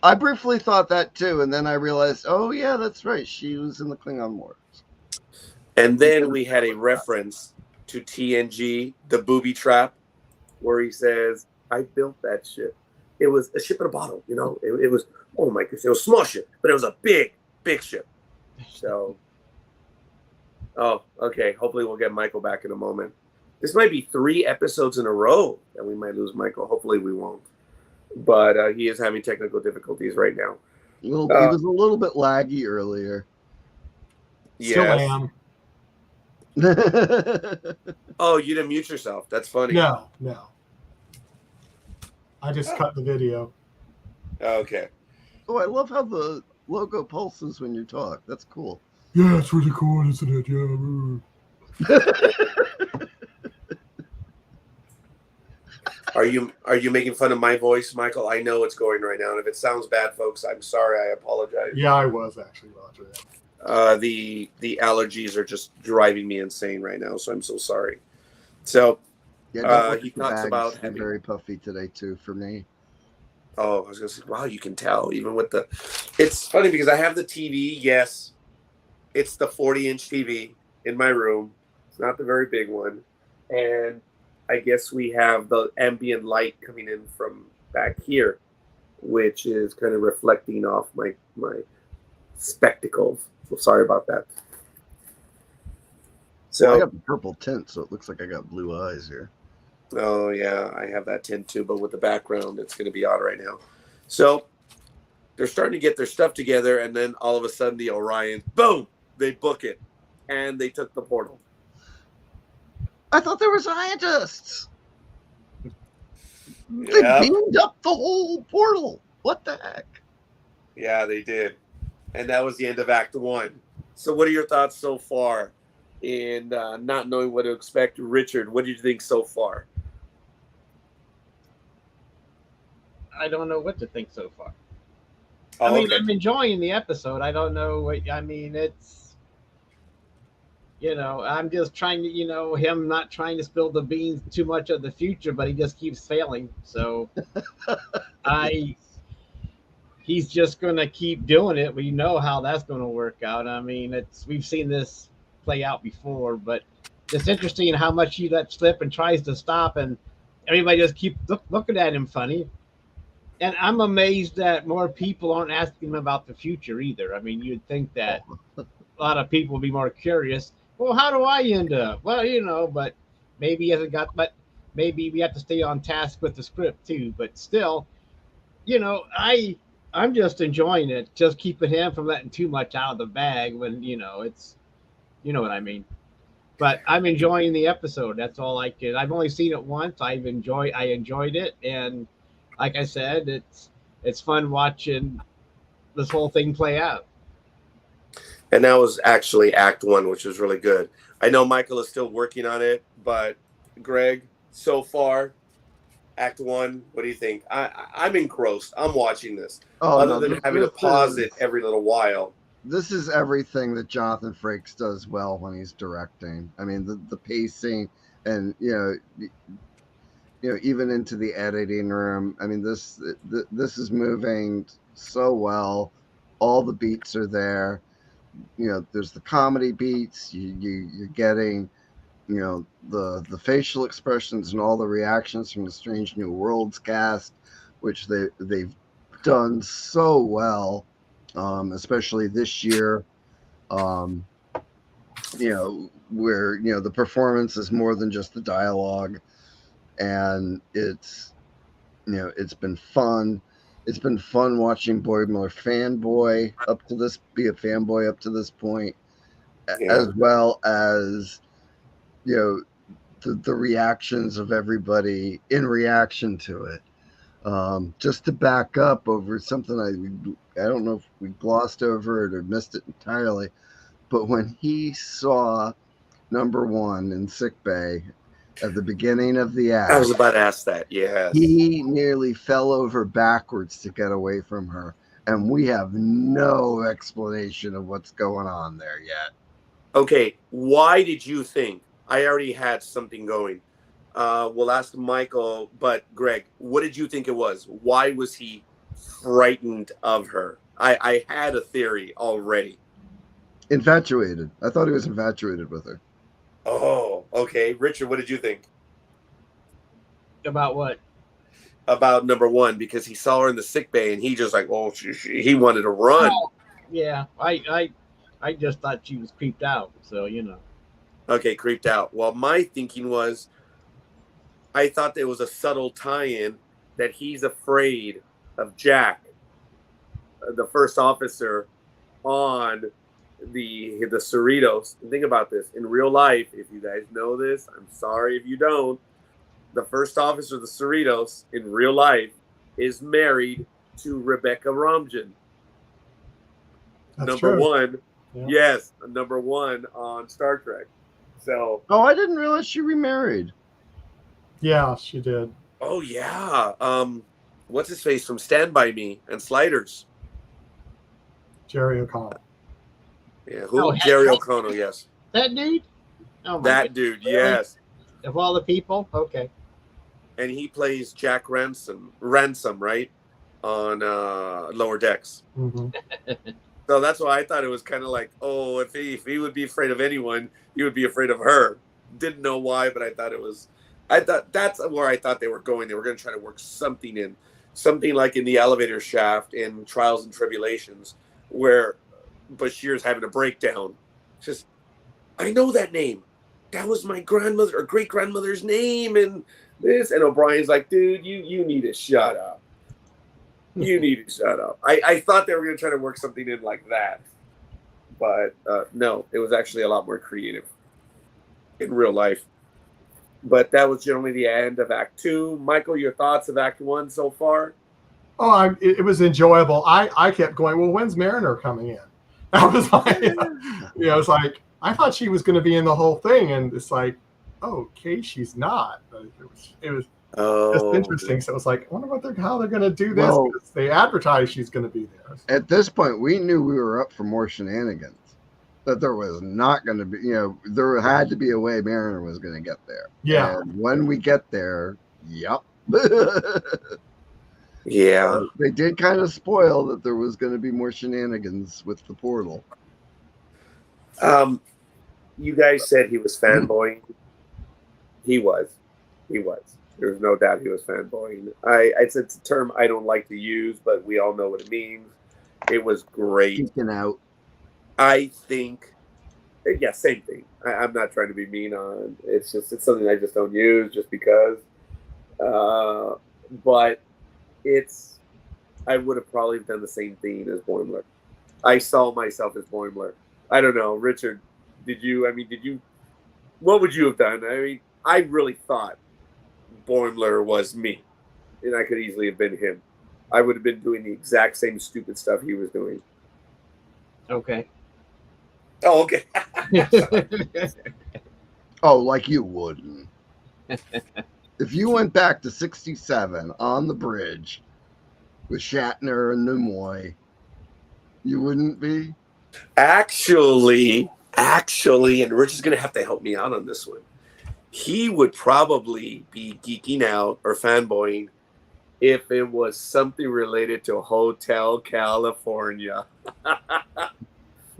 I briefly thought that too, and then I realized, oh yeah, that's right. She was in the Klingon War. And then we had a reference to TNG, the booby trap, where he says, I built that ship. It was a ship in a bottle, you know. It was, oh my goodness, it was a small ship, but it was a big, big ship. So, oh, okay. Hopefully we'll get Michael back in a moment. This might be 3 episodes in a row that we might lose Michael. Hopefully we won't. But he is having technical difficulties right now. Well, he was a little bit laggy earlier. Still Yes. am. Oh, you didn't mute yourself. That's funny. No. I just cut the video. Okay. Oh, I love how the logo pulses when you talk. That's cool. Yeah, it's really cool, isn't it? Yeah. Are you making fun of my voice, Michael? I know it's going right now, and if it sounds bad, folks, I'm sorry. I apologize. Yeah, I was actually, Roger. The allergies are just driving me insane right now, so I'm so sorry. So Yeah, he talks about having very puffy today too for me. Oh, I was gonna say, wow, you can tell even with the. It's funny because I have the TV. Yes, it's the 40-inch TV in my room. It's not the very big one, and I guess we have the ambient light coming in from back here, which is kind of reflecting off my spectacles. So sorry about that. So I got the purple tint, so it looks like I got blue eyes here. Oh, yeah, I have that tint too, but with the background, it's going to be odd right now. So they're starting to get their stuff together, and then all of a sudden, the Orion, boom, they book it, and they took the portal. I thought there were scientists. They Yep. beamed up the whole portal. What the heck? Yeah, they did. And that was the end of Act 1. So what are your thoughts so far in not knowing what to expect? Richard, what do you think so far? I don't know what to think so far. Oh, I mean, okay. I'm enjoying the episode. I don't know what I mean. It's, I'm just trying to, him not trying to spill the beans too much of the future, but he just keeps failing. So he's just going to keep doing it. We know how that's going to work out. I mean, we've seen this play out before, but it's interesting how much he lets slip and tries to stop, and everybody just keep looking at him funny. And I'm amazed that more people aren't asking him about the future either. I mean, you'd think that a lot of people would be more curious. Well, how do I end up? Well, but maybe he hasn't got. But maybe we have to stay on task with the script too. But still, I'm just enjoying it. Just keeping him from letting too much out of the bag when it's, what I mean. But I'm enjoying the episode. That's all I can. I've only seen it once. I enjoyed it, and like I said, it's fun watching this whole thing play out. And that was actually Act 1, which was really good. I know Michael is still working on it, but Greg, so far, Act 1, what do you think? I'm engrossed. I'm watching this. Other than having to pause it every little while. This is everything that Jonathan Frakes does well when he's directing. I mean, the pacing and, even into the editing room. I mean, this is moving so well. All the beats are there. There's the comedy beats. You're getting, the facial expressions and all the reactions from the Strange New Worlds cast, which they've done so well, especially this year. Where the performance is more than just the dialogue. And it's been fun. It's been fun watching Boimler be a fanboy up to this point, as well as the reactions of everybody in reaction to it. Just to back up over something I don't know if we glossed over it or missed it entirely, but when he saw number one in sickbay at the beginning of the act, I was about to ask that. Yes. he nearly fell over backwards to get away from her, and we have no explanation of what's going on there yet. Okay, why did you think? I already had something going. We'll ask Michael, but Greg, what did you think it was? Why was he frightened of her? I had a theory already. Infatuated. I thought he was infatuated with her. Oh, okay. Richard, what did you think? About what? About number one, because he saw her in the sick bay and he just like, oh, he wanted to run. Oh, yeah, I just thought she was creeped out. So, you know. Okay, creeped out. Well, my thinking was, I thought there was a subtle tie-in that he's afraid of Jack, the first officer on the Cerritos. And think about this. In real life, if you guys know this, I'm sorry if you don't, the first officer of the Cerritos in real life is married to Rebecca Romijn. Number true. one. Yeah. Yes, number one on Star Trek. So. Oh, I didn't realize she remarried. Yeah, she did. Oh yeah. What's his face from Stand By Me and Sliders? Jerry O'Connell. Yeah, who? Oh, Jerry O'Connell. Yes. That dude? Oh, my That goodness. dude. Yes. Of all the people? Okay. And he plays Jack Ransom, right? On Lower Decks. Mm-hmm. So that's why I thought it was kind of like, oh, if he would be afraid of anyone, he would be afraid of her. Didn't know why, but I thought that's where I thought they were going. They were going to try to work something in, something like in the elevator shaft in Trials and Tribulations, where Bashir's having a breakdown. Just, I know that name. That was my grandmother or great grandmother's name, and this. And O'Brien's like, dude, you need to shut up. You need to shut up. I thought they were going to try to work something in like that. But no, it was actually a lot more creative in real life. But that was generally the end of Act 2. Michael, your thoughts of Act 1 so far? Oh, it was enjoyable. I kept going, well, when's Mariner coming in? That was my, it's like, I thought she was going to be in the whole thing. And it's like, oh, okay, she's not. But it was just interesting. So it was like, I wonder how they're going to do this. Well, because they advertise she's going to be there. At this point, we knew we were up for more shenanigans. That there was not going to be, there had to be a way Mariner was going to get there. Yeah. And when we get there, yep. Yeah. They did kind of spoil that there was going to be more shenanigans with the portal. You guys said he was fanboying. He was. There's no doubt he was fanboying. It's a term I don't like to use, but we all know what it means. It was great. Geeking out. I think, yeah, same thing. I'm not trying to be mean on. It's something I just don't use just because. But I would have probably done the same thing as Boimler. I saw myself as Boimler. I don't know, Richard. Did you? What would you have done? I really thought Boimler was me, and I could easily have been him. I would have been doing the exact same stupid stuff he was doing. Okay. Oh, okay. Oh, like you wouldn't. If you went back to 67 on the bridge with Shatner and Nimoy, you wouldn't be? Actually, and Rich is going to have to help me out on this one. He would probably be geeking out or fanboying if it was something related to Hotel California.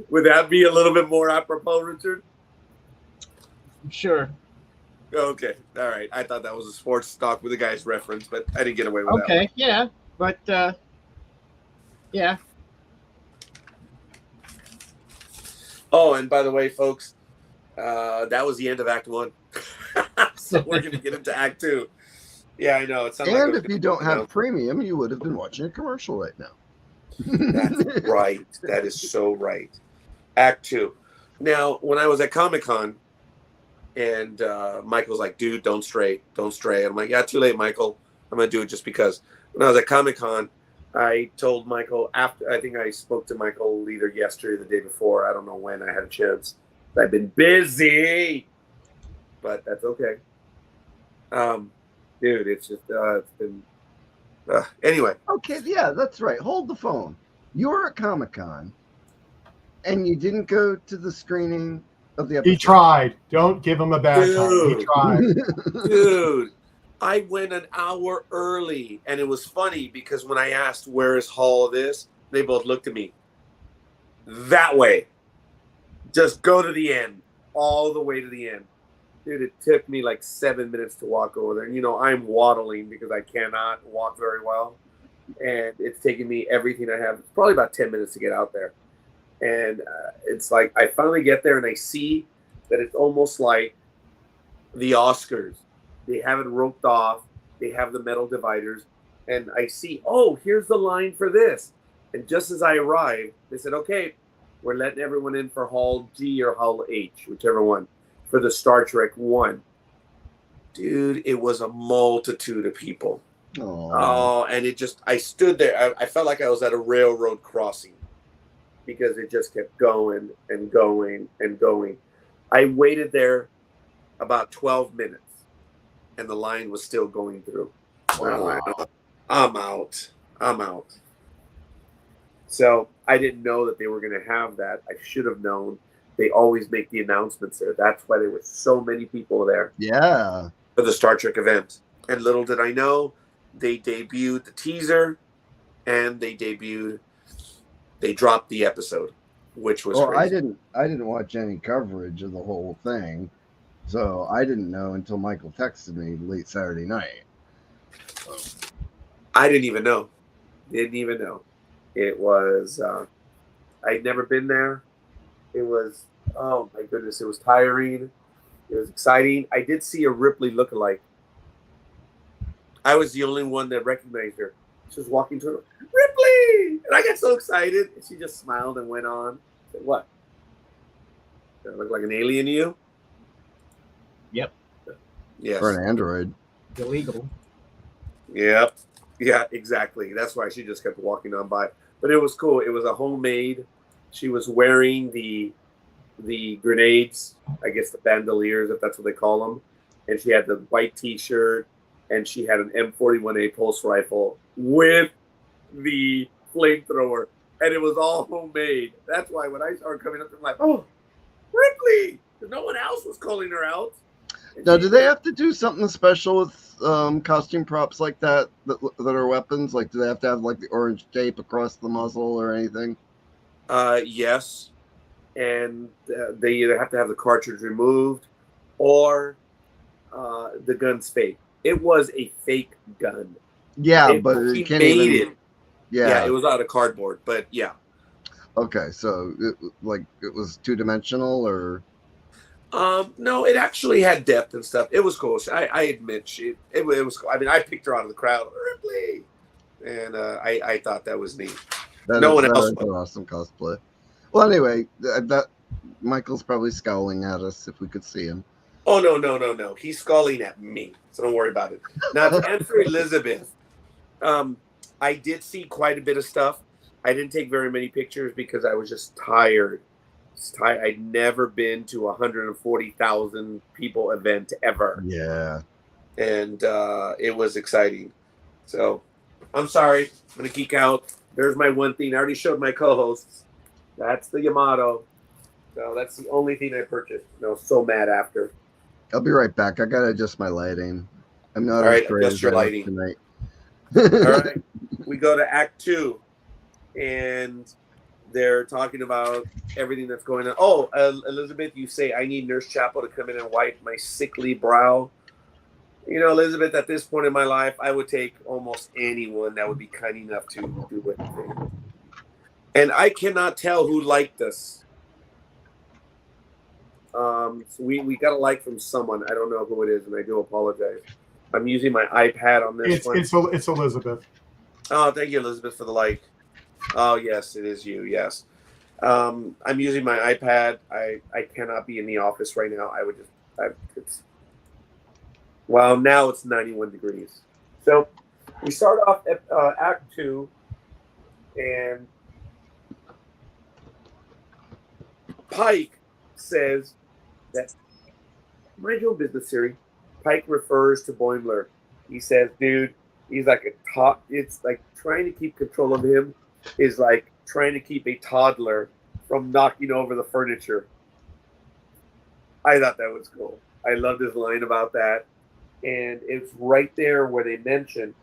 Would that be a little bit more apropos, Richard? Sure. Okay. All right. I thought that was a sports talk with a guy's reference, but I didn't get away with that. Okay. Yeah. But, yeah. Oh, and by the way, folks, that was the end of Act 1. So we're going to get into Act 2. Yeah, I know. And if you don't have premium, you would have been watching a commercial right now. That's right. That is so right. Act 2. Now, when I was at Comic-Con, And Michael's like, dude, don't stray. I'm like, yeah, too late, Michael. I'm going to do it just because. When I was at Comic-Con, I told Michael after, I think I spoke to Michael either yesterday or the day before. I don't know when I had a chance. I've been busy, but that's okay. Dude, it's just, it's been, anyway. Okay, yeah, that's right. Hold the phone. You were at Comic-Con, and you didn't go to the screening of the episode. He tried. Don't give him a bad time. He tried. Dude, I went an hour early, and it was funny because when I asked, where is Hall this? They both looked at me. That way. Just go to the end. All the way to the end. Dude, it took me like 7 minutes to walk over there. And, you know, I'm waddling because I cannot walk very well. And it's taken me everything I have. It's probably about 10 minutes to get out there. And it's like I finally get there and I see that it's almost like the Oscars. They have it roped off. They have the metal dividers. And I see, oh, here's the line for this. And just as I arrived, they said, okay, we're letting everyone in for Hall G or Hall H, whichever one, for the Star Trek 1. Dude, it was a multitude of people. Oh, and it just, I stood there. I felt like I was at a railroad crossing because it just kept going and going and going. I waited there about 12 minutes and the line was still going through. Wow. I'm out. So I didn't know that they were going to have that. I should have known. They always make the announcements there. That's why there were so many people there. Yeah. For the Star Trek event. And little did I know, they debuted the teaser and they dropped the episode, which was crazy. I didn't watch any coverage of the whole thing. So I didn't know until Michael texted me late Saturday night. I didn't even know. It was, I'd never been there. It was, oh my goodness, it was tiring. It was exciting. I did see a Ripley lookalike. I was the only one that recognized her. She was walking to her, Ripley! And I got so excited. And she just smiled and went on. I said, what? Does it look like an alien to you? Yep. Yes. For an android. Illegal. Yep. Yeah, exactly. That's why she just kept walking on by. But it was cool. It was a homemade. She was wearing the grenades, I guess the bandoliers, if that's what they call them. And she had the white T-shirt, and she had an M41A pulse rifle with the flamethrower. And it was all homemade. That's why when I started coming up, I'm like, oh, Ripley! Because no one else was calling her out. And now, do they have to do something special with costume props like that are weapons? Like, do they have to have like the orange tape across the muzzle or anything? Yes. And they either have to have the cartridge removed or the gun's fake. It was a fake gun. Yeah, but you can't even... it. Yeah, it was out of cardboard, but yeah. Okay, so it was two-dimensional or... No, it actually had depth and stuff. It was cool. I admit it was cool. I mean, I picked her out of the crowd, Ripley, and I thought that was neat. No one else. That was awesome cosplay. Well, anyway, that Michael's probably scowling at us if we could see him. Oh no! He's scowling at me, so don't worry about it. Now to answer Elizabeth, I did see quite a bit of stuff. I didn't take very many pictures because I was just tired. I'd never been to a 140,000 people event ever. Yeah. And it was exciting. So I'm sorry. I'm going to geek out. There's my one thing. I already showed my co-hosts. That's the Yamato. So that's the only thing I purchased. And I was so mad after. I'll be right back. I got to adjust my lighting. I'm not all right, adjust your lighting tonight. All right. We go to Act 2. And they're talking about everything that's going on. Oh, Elizabeth, you say, I need Nurse Chapel to come in and wipe my sickly brow. You know, Elizabeth, at this point in my life, I would take almost anyone that would be kind enough to do anything. And I cannot tell who liked us. So we got a like from someone. I don't know who it is, and I do apologize. I'm using my iPad on this one. It's Elizabeth. Oh, thank you, Elizabeth, for the like. Oh, yes, it is you. Yes. I'm using my iPad. I cannot be in the office right now. Well, now it's 91 degrees. So we start off at Act 2, and Pike says that, mind your own business, Siri. Pike refers to Boimler. He says, dude, he's like a top. It's like trying to keep control of him is like trying to keep a toddler from knocking over the furniture. I thought that was cool. I loved his line about that. And it's right there where they mention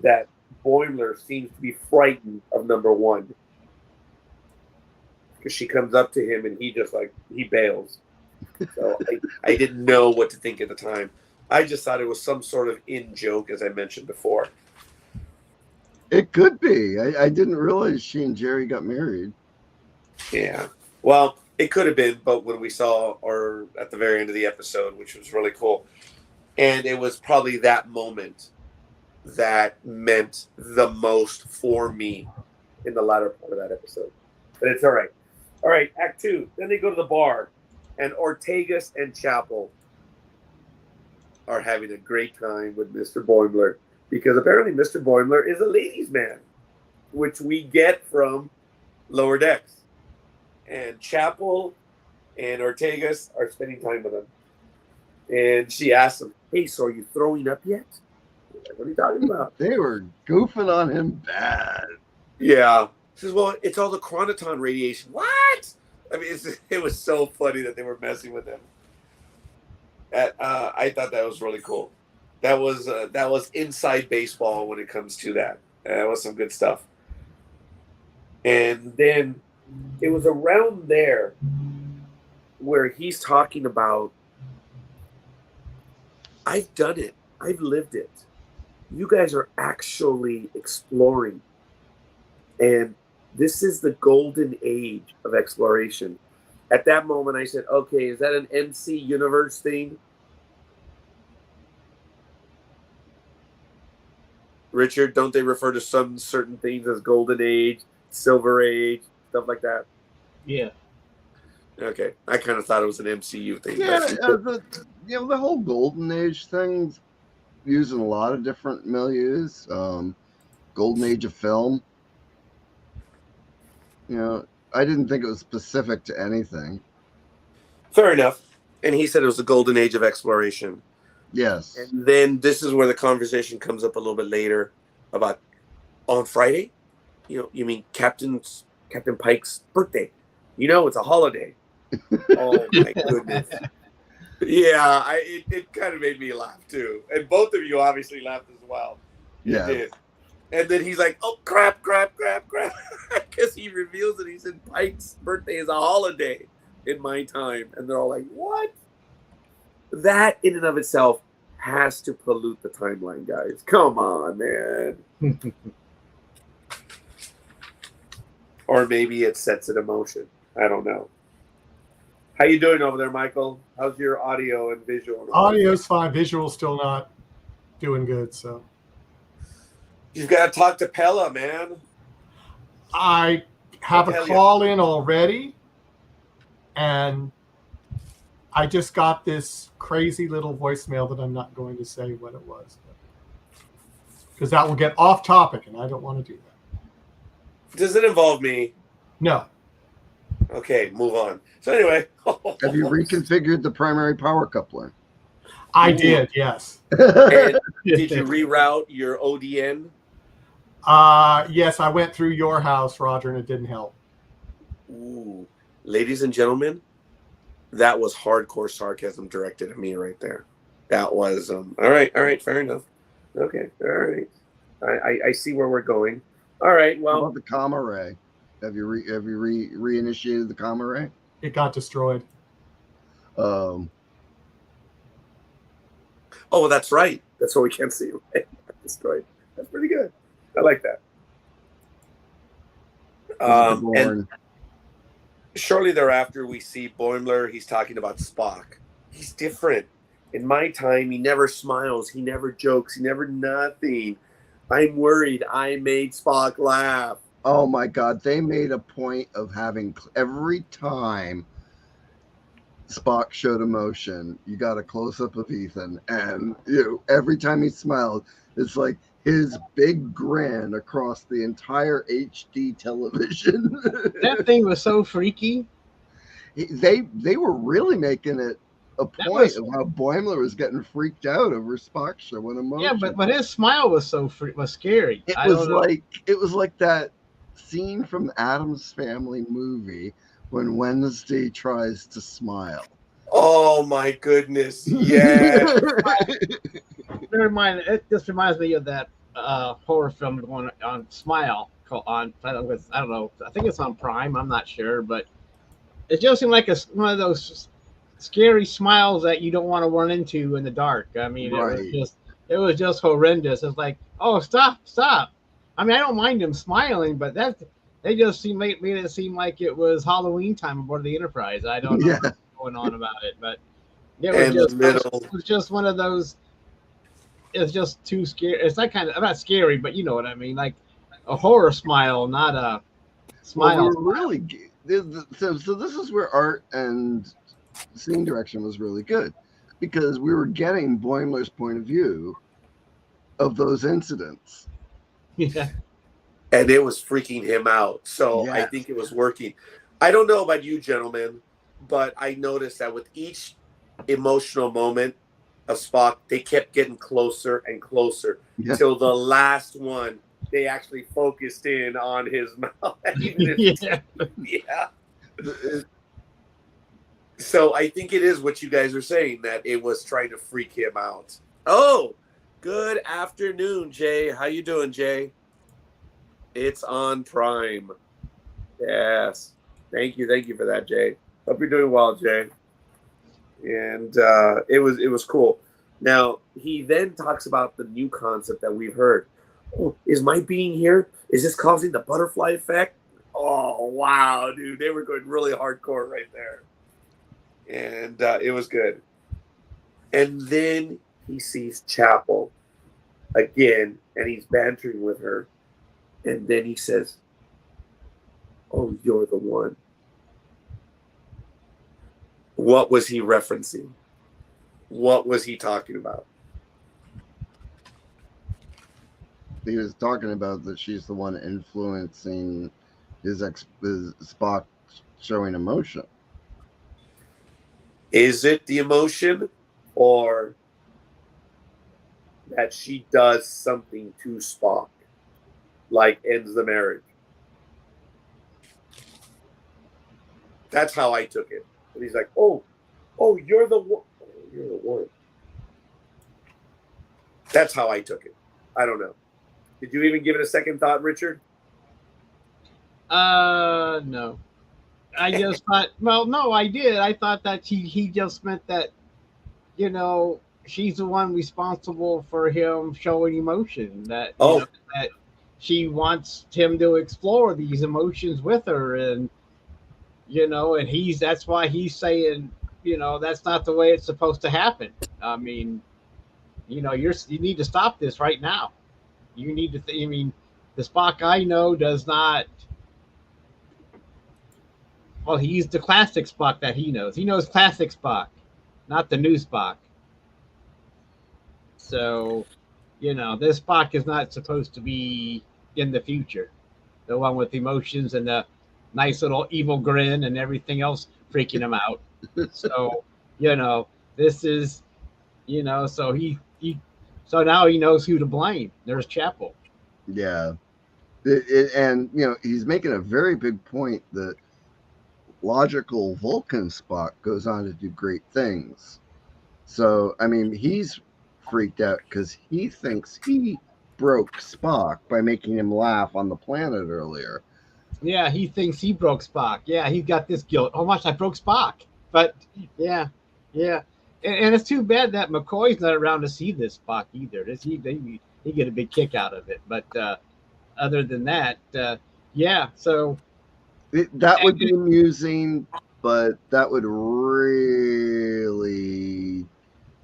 that Boimler seems to be frightened of number one. Because she comes up to him and he just like, he bails. So I didn't know what to think at the time. I just thought it was some sort of in-joke, as I mentioned before. It could be. I didn't realize she and Jerry got married. Yeah. Well, it could have been, but when we saw, or at the very end of the episode, which was really cool. And it was probably that moment that meant the most for me in the latter part of that episode. But it's all right. All right, Act 2. Then they go to the bar, and Ortegas and Chapel are having a great time with Mr. Boimler, because apparently Mr. Boimler is a ladies' man, which we get from Lower Decks. And Chapel and Ortegas are spending time with him. And she asks him, hey, so are you throwing up yet? What are you talking about? They were goofing on him bad. Yeah. She says, well, it's all the chronoton radiation. What? I mean, it was so funny that they were messing with him. I thought that was really cool. That was inside baseball when it comes to that. That was some good stuff. And then it was around there where he's talking about, I've done it. I've lived it. You guys are actually exploring. And this is the golden age of exploration. At that moment, I said, okay, is that an MC Universe thing? Richard, don't they refer to some certain things as golden age, silver age, stuff like that? Yeah. Okay. I kind of thought it was an MCU thing. Yeah, the whole golden age thing's used in a lot of different milieus. Golden age of film. I didn't think it was specific to anything. Fair enough. And he said it was the golden age of exploration. Yes. And then this is where the conversation comes up a little bit later about on Friday. You mean Captain Pike's birthday? It's a holiday. Oh my goodness. Yeah, it kind of made me laugh too, and both of you obviously laughed as well. Yeah. Did. And then he's like, "Oh crap!" Because he reveals that he said Pike's birthday is a holiday in my time, and they're all like, "What?" That in and of itself has to pollute the timeline, guys. Come on, man. Or maybe it sets it in motion. I don't know. How you doing over there, Michael? How's your audio and visual? Audio's fine. Visual's still not doing good. So you've got to talk to Pella, man. I have a call in already, and I just got this crazy little voicemail that I'm not going to say what it was, because that will get off topic, and I don't want to do that. Does it involve me? No. Okay, move on. So anyway. Have you reconfigured the primary power coupler? I did, yes. And did you reroute your ODN? Yes, I went through your house, Roger, and it didn't help. Ooh. Ladies and gentlemen, that was hardcore sarcasm directed at me right there. That was, all right, fair enough. Okay, all right. I see where we're going. All right, well. How about the comm array? Have you reinitiated the comm array? It got destroyed. Oh, that's right. That's why we can't see you. Destroyed. That's pretty good. I like that. And shortly thereafter, we see Boimler. He's talking about Spock. He's different. In my time, he never smiles. He never jokes. He never nothing. I'm worried I made Spock laugh. Oh my God. They made a point of having every time Spock showed emotion, you got a close up of Ethan, and every time he smiled, it's like his big grin across the entire HD television. That thing was so freaky. They were really making it a point of how Boimler was getting freaked out over Spock showing emotion. Yeah, but his smile was was scary. It was like that scene from Addams Family movie when Wednesday tries to smile. Oh my goodness! Yeah. It just reminds me of that horror film going on Smile on I don't know. I think it's on Prime. I'm not sure, but it just seemed like one of those scary smiles that you don't want to run into in the dark. I mean, it was just horrendous. It's like, oh, stop. I mean, I don't mind him smiling, but they just made it seem like it was Halloween time aboard the Enterprise. I don't know what's going on about it, but it was just one of those. It's just too scary. It's like I'm not scary, but you know what I mean, like a horror smile, not a smile. Well, so this is where art and scene direction was really good, because we were getting Boimler's point of view of those incidents. Yeah. And it was freaking him out. So I think it was working. I don't know about you gentlemen, but I noticed that with each emotional moment of Spock, they kept getting closer and closer till the last one. They actually focused in on his mouth. So I think it is what you guys are saying, that it was trying to freak him out. Oh, good afternoon, Jay. How you doing, Jay? It's on Prime. Yes. Thank you for that, Jay. Hope you're doing well, Jay. And it was cool. Now, he then talks about the new concept that we've heard. Oh, is my being here? Is this causing the butterfly effect? Oh, wow, dude. They were going really hardcore right there. And it was good. And then he sees Chapel again, and he's bantering with her. And then he says, oh, you're the one. What was he referencing? What was he talking about? He was talking about that she's the one influencing his Spock showing emotion. Is it the emotion, or that she does something to Spock, like ends the marriage? That's how I took it. And he's like, oh, you're the one. You're the one. That's how I took it. I don't know. Did you even give it a second thought, Richard? No. I just thought, well, no, I did. I thought that he just meant that, she's the one responsible for him showing emotion. That, that she wants him to explore these emotions with her. And, and that's why he's saying, that's not the way it's supposed to happen. I mean, you need to stop this right now. You need to, the Spock I know does not. Well, he's the classic Spock that he knows. He knows classic Spock, not the new Spock. So, this Spock is not supposed to be in the future. The one with emotions and the nice little evil grin and everything else freaking him out. So, this is, so now he knows who to blame. There's Chapel. Yeah. And, he's making a very big point that logical Vulcan Spock goes on to do great things. So, he's freaked out because he thinks he broke Spock by making him laugh on the planet earlier. Yeah, he thinks he broke Spock. Yeah, he's got this guilt. Oh, much I broke Spock. But, yeah. And it's too bad that McCoy's not around to see this Spock either. He get a big kick out of it. But other than that, so... That would be amusing, but that would really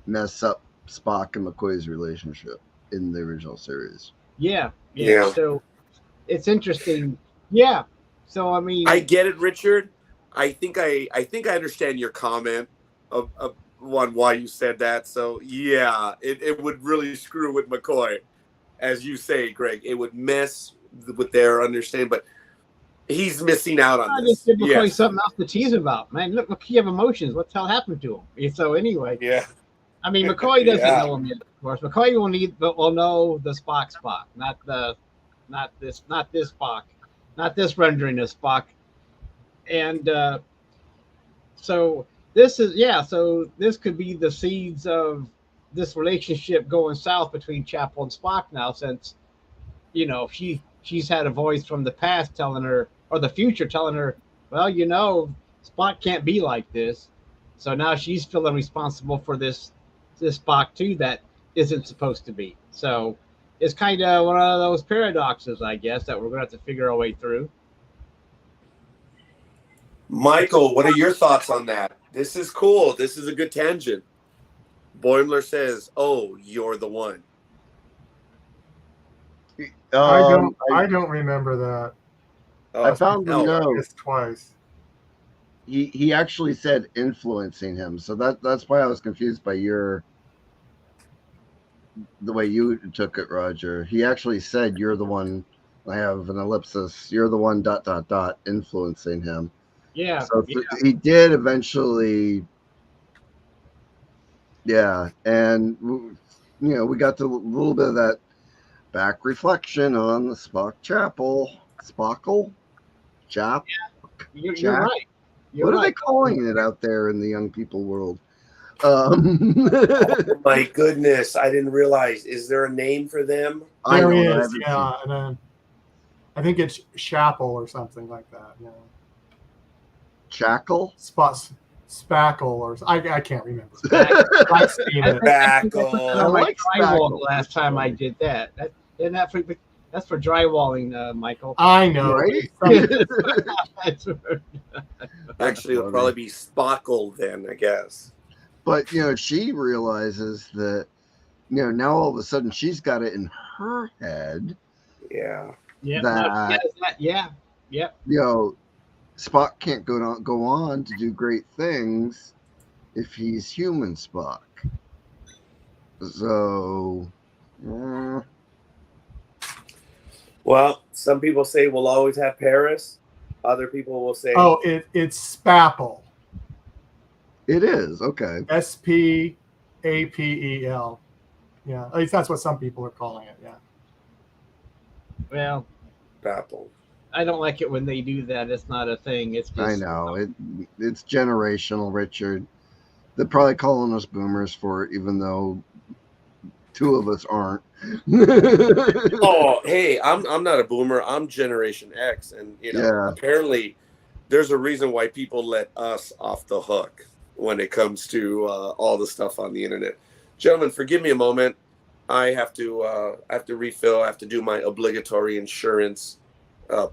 mess up Spock and McCoy's relationship in the original series. Yeah. So it's interesting. Yeah. So, I get it, Richard. I think I understand your comment of why you said that. So yeah, it would really screw with McCoy, as you say, Greg. It would mess with their understanding, but he's missing out on I this. just give McCoy Yes. something else to tease about. Man, look, he have emotions. What the hell happened to him? So anyway, Yeah. I mean, McCoy doesn't Yeah. know him yet, of course. McCoy will know the Spock, not this Spock, not this rendering of Spock. And so this is so this could be the seeds of this relationship going south between Chapel and Spock now, since she's had a voice from the past telling her, or the future telling her, well, Spock can't be like this. So now she's feeling responsible for this Spock too that isn't supposed to be. So it's kind of one of those paradoxes, I guess, that we're going to have to figure our way through. Michael, what are your thoughts on that? This is cool. This is a good tangent. Boimler says, "Oh, you're the one." I don't remember that. I found the no. note. It's twice. He actually said influencing him, so that's why I was confused by the way you took it, Roger. He actually said, "You're the one." I have an ellipsis. You're the one ... influencing him. Yeah. So he did eventually. Yeah, and we got to a little bit of that back reflection on the Spock Chapel. Spockle? Chap? You're Jack? right. You're What are right. they calling it out there in the young people world? Oh my goodness, I didn't realize. Is there a name for them? There is, yeah. And then I think it's Chapel or something like that. Yeah. Chackle? Spackle or I can't remember. I've seen it. Spackle. I like drywall spackle. the last time I did that. That's for drywalling, Michael. I know. Right? Actually, it'll probably be Spockle then, I guess. But she realizes that now all of a sudden she's got it in her head. Yeah. Yeah. Spock can't go on to do great things if he's human Spock. So, well, some people say we'll always have Paris. Other people will say, oh, it's Spapple. It is okay. Spapel. Yeah, at least that's what some people are calling it. Yeah. Well, Spackle. I don't like it when they do that. It's not a thing. It's just, I know it's generational, Richard. They're probably calling us boomers for it, even though two of us aren't. Oh, hey, I'm not a boomer. I'm Generation X, and apparently there's a reason why people let us off the hook when it comes to all the stuff on the internet. Gentlemen, forgive me a moment. I have to refill. I have to do my obligatory insurance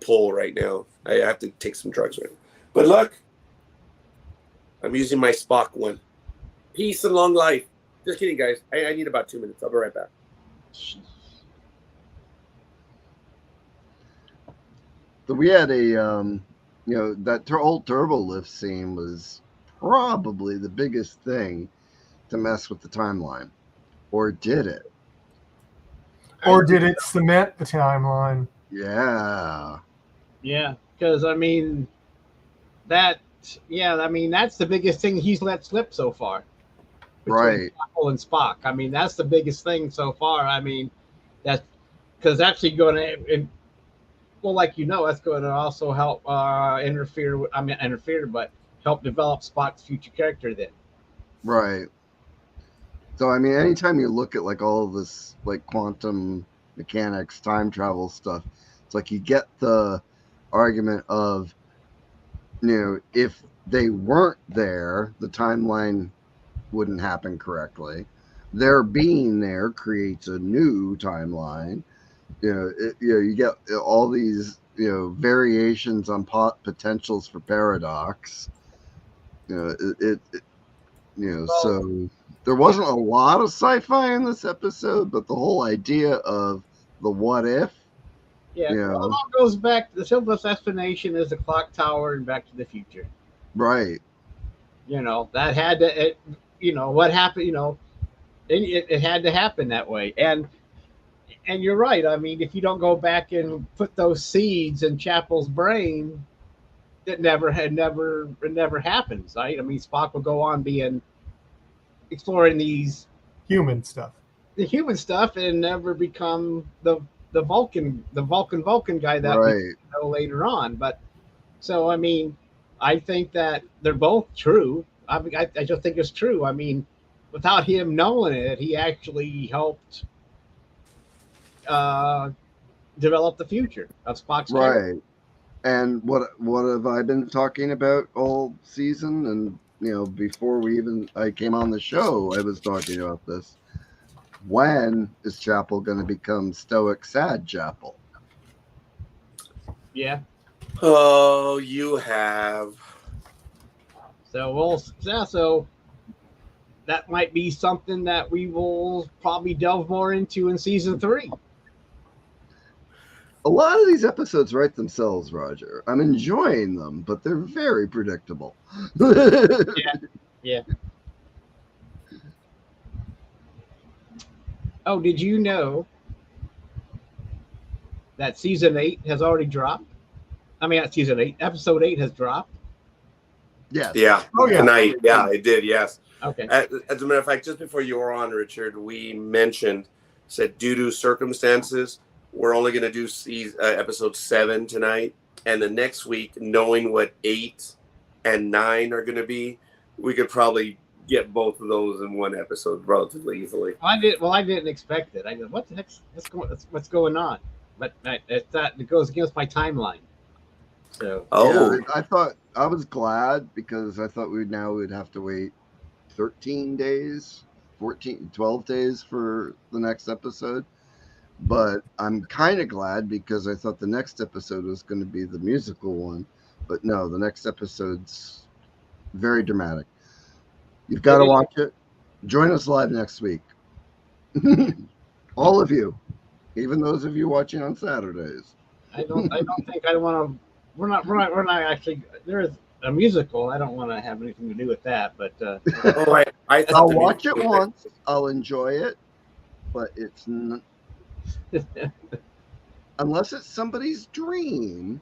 pull right now. I have to take some drugs right now. But look, I'm using my Spock one. Peace and long life. Just kidding, guys. I need about 2 minutes. I'll be right back. So we had a that old turbo lift scene was probably the biggest thing to mess with the timeline, or did it? Or did it cement the timeline? Yeah. Yeah, because I mean, that's the biggest thing he's let slip so far. Right. Apple and Spock. I mean, that's the biggest thing so far. I mean, that's because actually going to, that's going to also help but help develop Spock's future character then. Right. So, I mean, anytime you look at like all of this, like quantum mechanics, time travel stuff, it's like you get the argument of, if they weren't there, the timeline wouldn't happen correctly. Their being there creates a new timeline. You get all these, variations on potentials for paradox. So there wasn't a lot of sci-fi in this episode, but the whole idea of the what if. Yeah, it all goes back. The simplest explanation is the clock tower and Back to the Future. Right. That had to, what happened, it had to happen that way. And you're right. I mean, if you don't go back and put those seeds in Chapel's brain, it never happens, right? I mean, Spock will go on exploring the Human stuff. human stuff and never become the Vulcan guy that we Right. know later on. But so, I mean, I think that they're both true. I just think it's true. I mean, without him knowing it, he actually helped develop the future of Spock's character. Right. And what have I been talking about all season? And before I came on the show, I was talking about this. When is Chapel going to become stoic sad Chapel? Yeah. Oh, you have. So so that might be something that we will probably delve more into in season 3. A lot of these episodes write themselves, Roger. I'm enjoying them, but they're very predictable. Yeah. Oh, did you know that season 8 has already dropped? I mean, not season 8. Episode 8 has dropped. Yes. Yeah. Oh, yeah. Tonight. Yeah, it did. Yes. Okay. As a matter of fact, just before you were on, Richard, we said due to circumstances, we're only going to do episode 7 tonight, and the next week, knowing what 8 and 9 are going to be, we could probably get both of those in one episode relatively easily. I didn't expect it. I go, what the heck's what's going on? But it goes against my timeline. So Yeah, I thought I was glad because I thought we'd have to wait 13 days, 12 days for the next episode. But I'm kind of glad because I thought the next episode was going to be the musical one. But no, the next episode's very dramatic. You've got to watch it. Join us live next week. All of you, even those of you watching on Saturdays. I don't think I want to. We're not actually. There is a musical. I don't want to have anything to do with that. But I'll watch it once. I'll enjoy it, but it's not. Unless it's somebody's dream.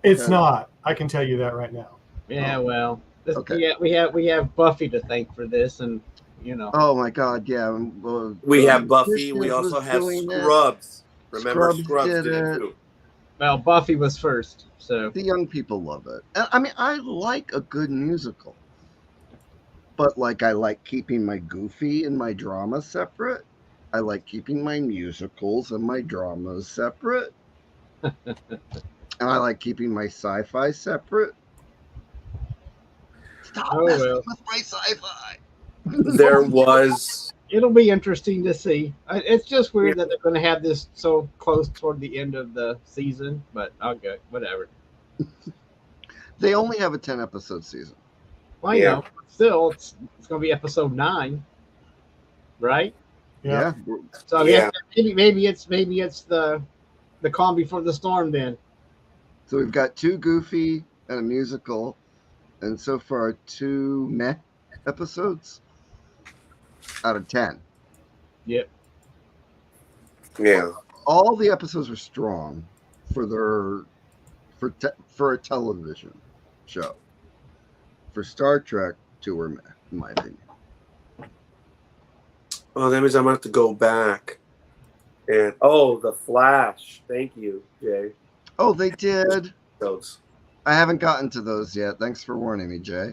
It's not. I can tell you that right now. Yeah, well, Okay. Yeah, we have Buffy to thank for this, and Oh my God, yeah. we have Buffy. We Christmas also was have doing it. Scrubs. Remember, Scrubs Scrubs did did it it. too. well, Buffy was first. So The young people love it. And, I mean, I like a good musical, but I like keeping my goofy and my drama separate. I like keeping my musicals and my dramas separate. And I like keeping my sci-fi separate. Stop messing with my sci-fi. There was. it'll be interesting to see. It's just weird that they're going to have this so close toward the end of the season, but okay, whatever. They only have a 10-episode season. Well, you know, still, it's going to be episode 9, right? Yeah. So maybe it's the calm before the storm then. So we've got 2 goofy and a musical, and so far 2 meh episodes out of 10. Yep. Yeah. All the episodes are strong for a television show. For Star Trek, 2 were meh, in my opinion. Oh, that means I'm going to have to go back. And The Flash. Thank you, Jay. Oh, they did. Those. I haven't gotten to those yet. Thanks for warning me, Jay.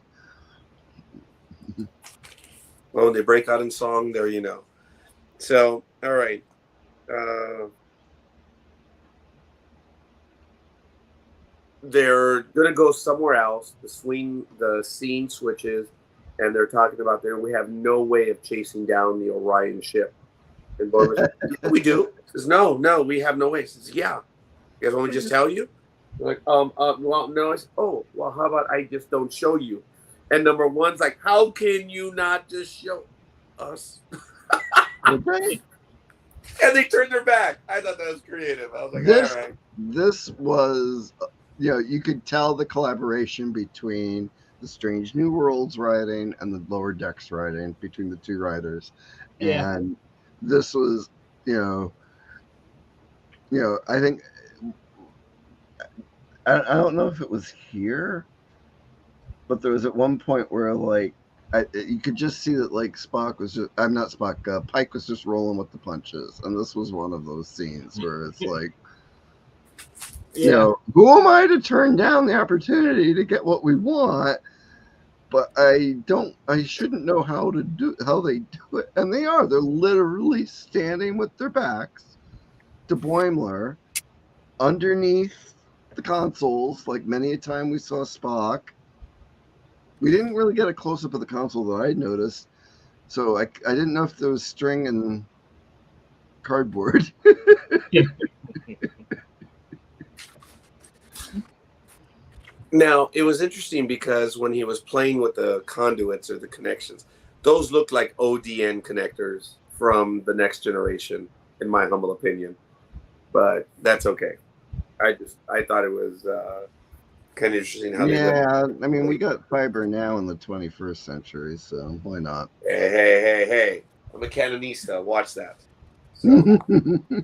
Well, when they break out in song, there you know. So, all right. They're gonna go somewhere else. The scene switches, and they're talking about we have no way of chasing down the Orion ship. And Boimler says, yeah, we do. He says, no, we have no way. He says, yeah. You guys want me to just tell you? They're like, well, no. I said, oh, well, how about I just don't show you? And number one's like, how can you not just show us? Okay. And they turned their back. I thought that was creative. I was like, all right. This was you could tell the collaboration between the Strange New Worlds writing and the Lower Decks writing between the two writers. Yeah. And this was, I think, I don't know if it was here, but there was at one point where like you could just see that like Spock was just, I'm not Spock, Pike was just rolling with the punches, and this was one of those scenes where it's like, who am I to turn down the opportunity to get what we want? But I shouldn't know how they do it, and they're literally standing with their backs to Boimler underneath the consoles, like many a time we saw Spock. We didn't really get a close-up of the console that I noticed, so I didn't know if there was string and cardboard. Now, it was interesting because when he was playing with the conduits or the connections, those looked like ODN connectors from the Next Generation, in my humble opinion. But that's okay. I thought it was kind of interesting how they I mean, we got fiber now in the 21st century, so why not? Hey. I'm a canonista. Watch that. So,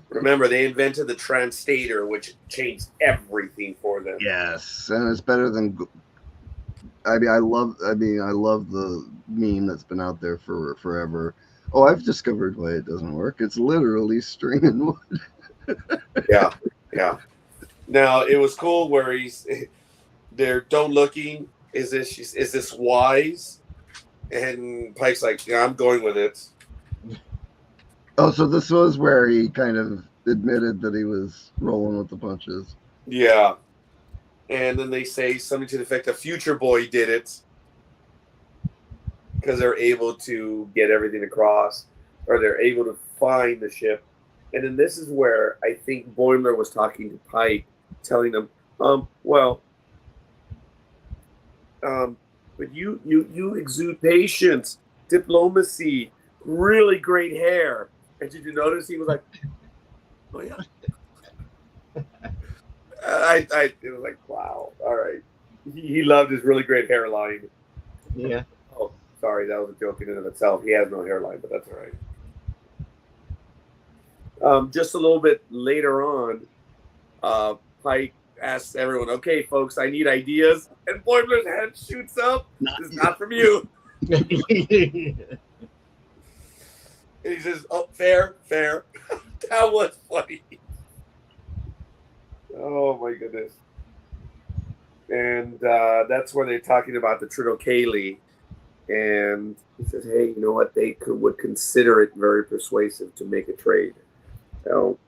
remember, they invented the translator, which changed everything for them. Yes, and it's better than. I love the meme that's been out there for forever. Oh, I've discovered why it doesn't work. It's literally string and wood. Yeah. Now it was cool where they're don't looking. Is this wise? And Pike's like, yeah, I'm going with it. Oh, so this was where he kind of admitted that he was rolling with the punches. Yeah. And then they say something to the effect of Future Boy did it because they're able to get everything across, or they're able to find the ship. And then this is where I think Boimler was talking to Pike, telling him, but you exude patience, diplomacy, really great hair. And did you notice he was like, oh yeah. It was like, wow, all right. He loved his really great hairline. Yeah. Oh, sorry, that was a joke in and of itself. He has no hairline, but that's all right. Just a little bit later on, Pike asks everyone, okay, folks, I need ideas. And Boimler's head shoots up. This is not from you. And he says, oh, fair. That was funny. Oh, my goodness. And that's where they're talking about the Triticale. And he says, hey, you know what? They would consider it very persuasive to make a trade. So,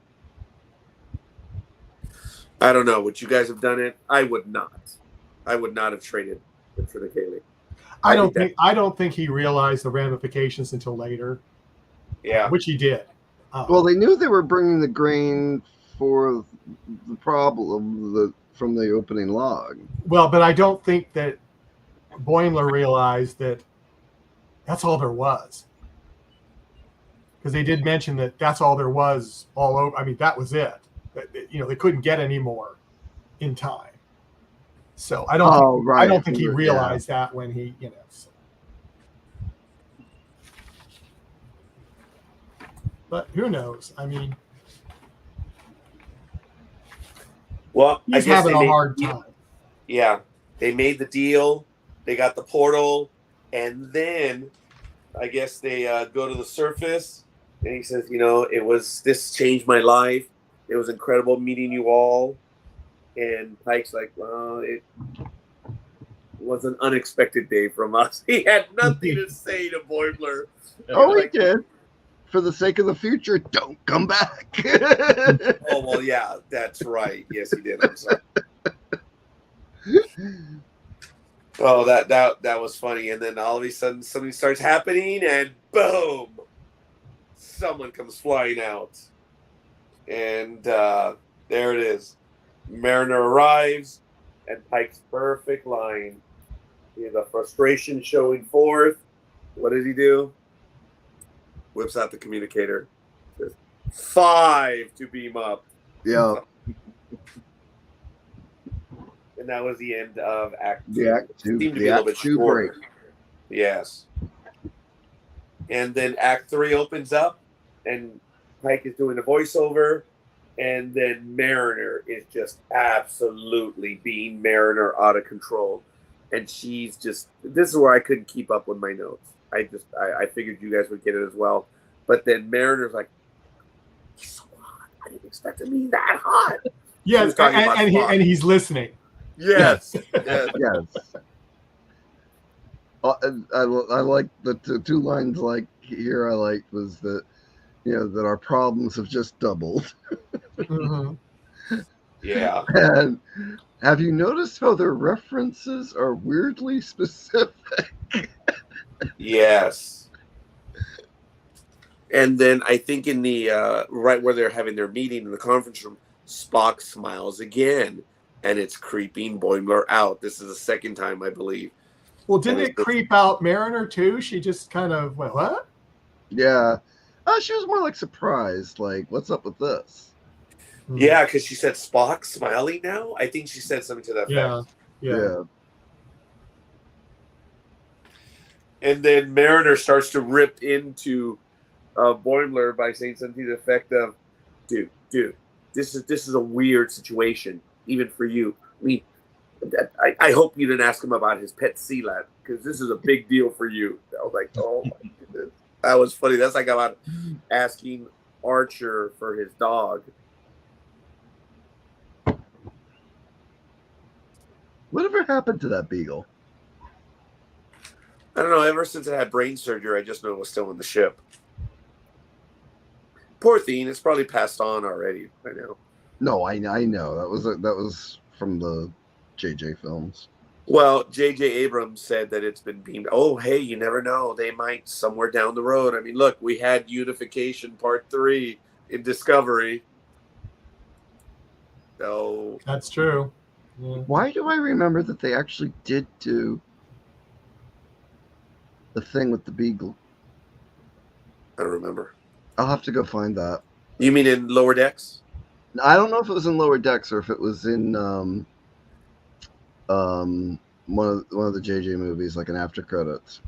I don't know. Would you guys have done it? I would not. I would not have traded the Triticale. I don't think he realized the ramifications until later. Yeah. Which he did. Well, they knew they were bringing the grain for the problem from the opening log. Well, but I don't think that Boimler realized that that's all there was. Because they did mention that that's all there was all over. I mean, that was it. They couldn't get any more in time. So I don't think he realized that when he, So. But who knows? I mean, well, he's having a hard time. Yeah, they made the deal. They got the portal, and then I guess they go to the surface, and he says, this changed my life. It was incredible meeting you all. And Pike's like, well, it was an unexpected day from us. He had nothing to say to Boimler. Oh, he did. For the sake of the future, don't come back. Oh, well, yeah, that's right. Yes, he did. I'm sorry. Oh, that was funny. And then all of a sudden, something starts happening, and boom, someone comes flying out. And there it is. Mariner arrives, and Pike's perfect line. The frustration showing forth. What does he do? Whips out the communicator. Says, 5 to beam up. Yeah. And that was the end of Act 2. The Act 2, Seemed to be the a little Act bit 2 break. shorter. Yes. And then Act 3 opens up, and Pike is doing a voiceover, and then Mariner is just absolutely being Mariner out of control. And she's just, this is where I couldn't keep up with my notes. I figured you guys would get it as well. But then Mariner's like, he's so hot. I didn't expect him to be that hot. Yes, and he's listening. Yes. Yes. Yes. I like the two lines like here I liked was that, that our problems have just doubled. Mm-hmm. Yeah. And have you noticed how their references are weirdly specific? Yes. And then I think in the right where they're having their meeting in the conference room, Spock smiles again, and it's creeping Boimler out. This is the second time, I believe. Well, didn't it creep out Mariner too? She just kind of went, what? Yeah. She was more like surprised, like, what's up with this? Yeah, because she said Spock smiling now. I think she said something to that effect. Yeah. And then Mariner starts to rip into Boimler by saying something to the effect of, dude, this is a weird situation, even for you. I mean, I hope you didn't ask him about his pet sea lad, because this is a big deal for you. I was like, oh my goodness. That was funny. That's like about asking Archer for his dog. Whatever happened to that beagle? I don't know. Ever since I had brain surgery, I just know it was still in the ship. Poor thing. It's probably passed on already by now. No, I know. That was from the JJ films. Well, J.J. Abrams said that it's been beamed. Oh, hey, you never know. They might somewhere down the road. I mean, look, we had Unification Part 3 in Discovery. So that's true. Yeah. Why do I remember that they actually did do the thing with the beagle? I don't remember. I'll have to go find that. You mean in Lower Decks? I don't know if it was in Lower Decks or if it was in one of the JJ movies, like an after credits.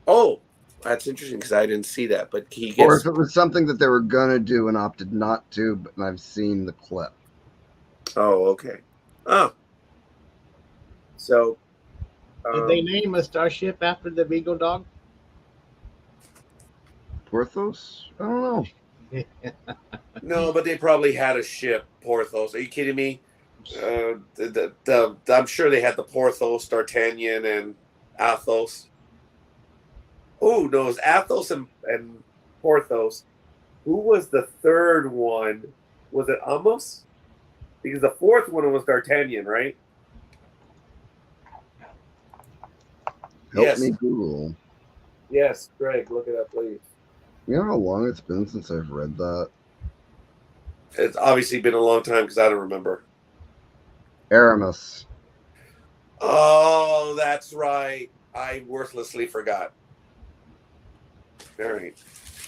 Oh, that's interesting because I didn't see that. But or if it was something that they were gonna do and opted not to, but I've seen the clip. Oh, okay. Oh, so did they name a starship after the Beagle Dog? Porthos? I don't know. No, but they probably had a ship, Porthos. Are you kidding me? I'm sure they had the Porthos, D'Artagnan, and Athos. Oh, no, it was Athos and Porthos. Who was the third one? Was it Amos? Because the fourth one was D'Artagnan, right? Help me Google. Yes, Greg, look it up, please. You know how long it's been since I've read that? It's obviously been a long time because I don't remember. Aramis. Oh, that's right. I worthlessly forgot. All right.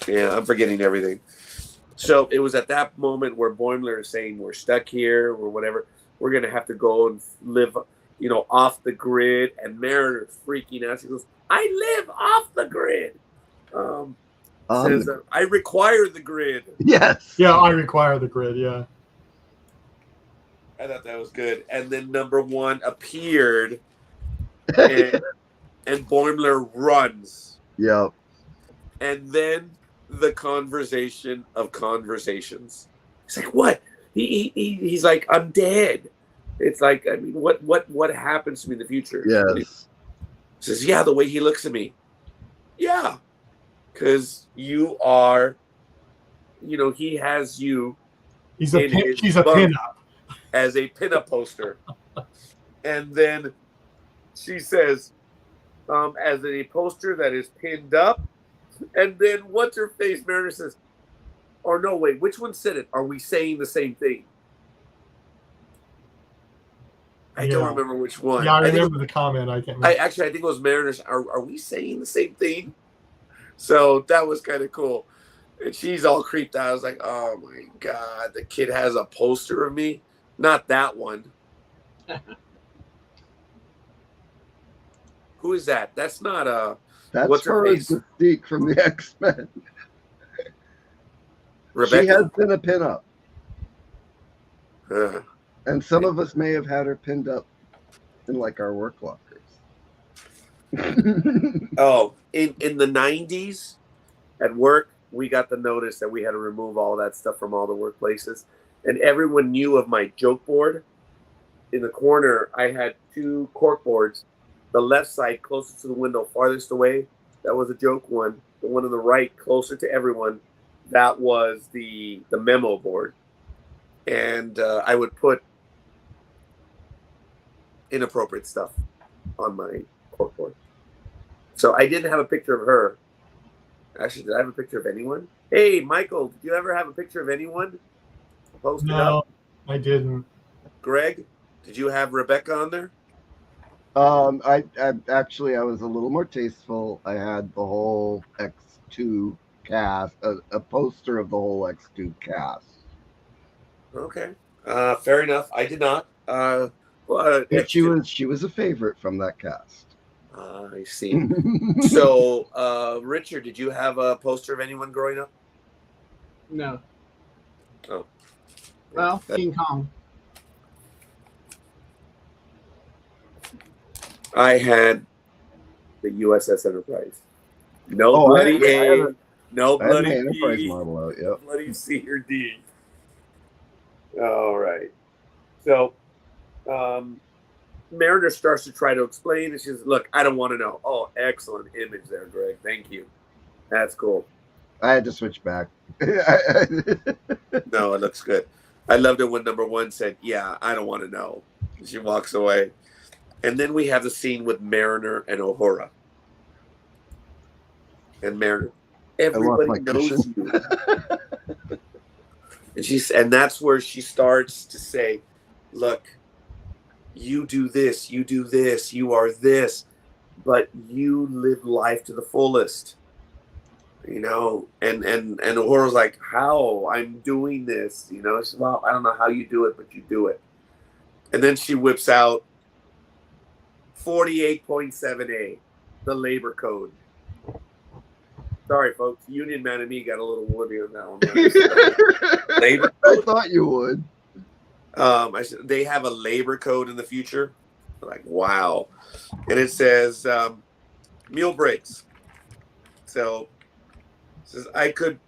Yeah, I'm forgetting everything. So it was at that moment where Boimler is saying, we're stuck here or whatever. We're going to have to go and live, off the grid. And Mariner's freaking out. She goes, I live off the grid. Says, I require the grid. Yes. Yeah, I require the grid, yeah. I thought that was good. And then number one appeared, and Boimler runs. Yep. And then the conversation of conversations. He's like, what? He's like, I'm dead. It's like, I mean, what happens to me in the future? Yes. He says, yeah, the way he looks at me. Yeah. Because you are, he has you. He's a pinup. As a pinup poster. And then she says, as a poster that is pinned up. And then what's her face? Mariner says, or no, wait, which one said it? Are we saying the same thing? I don't remember which one. Yeah, I remember the comment. I can't remember. I think it was Mariner's. Are we saying the same thing? So that was kind of cool. And she's all creeped out. I was like, oh my God, the kid has a poster of me. Not that one. Who is that? That's not That's what's her her face? Mystique from the X-Men. Rebecca. She has been a pinup. Uh, And some of us may have had her pinned up in like our work lockers. oh, in the 90s at work, we got the notice that we had to remove all that stuff from all the workplaces. And everyone knew of my joke board. In the corner, I had 2 cork boards. The left side, closest to the window, farthest away, that was a joke one. The one on the right, closer to everyone, that was the memo board. And I would put inappropriate stuff on my cork board. So I didn't have a picture of her. Actually, did I have a picture of anyone? Hey, Michael, did you ever have a picture of anyone posted up? I didn't. Greg, did you have Rebecca on there? I actually I was a little more tasteful. I had the whole X2 cast, a poster of the whole X2 cast. Okay, fair enough. I did not. But she was a favorite from that cast. I see. So, Richard, did you have a poster of anyone growing up? No. Oh. Well, King Kong. I had the USS Enterprise. No bloody A, no bloody Enterprise B, model out. Yep. bloody C or D. All right. So, Mariner starts to try to explain, and she says, "Look, I don't want to know." Oh, excellent image there, Greg. Thank you. That's cool. I had to switch back. No, it looks good. I loved it when number 1 said, "Yeah, I don't want to know." She walks away. And then we have the scene with Mariner and Uhura. And Mariner, everybody knows you. And that's where she starts to say, "Look, you do this, you are this, but you live life to the fullest." You know, and Uhura's like, "How? I'm doing this." You know, she says, "Well, I don't know how you do it, but you do it." And then she whips out 48.7A, the labor code. Sorry, folks. Union Man and me got a little woody on that one. Labor code? I thought you would. They have a labor code in the future. I'm like, wow. And it says meal breaks. So it says I could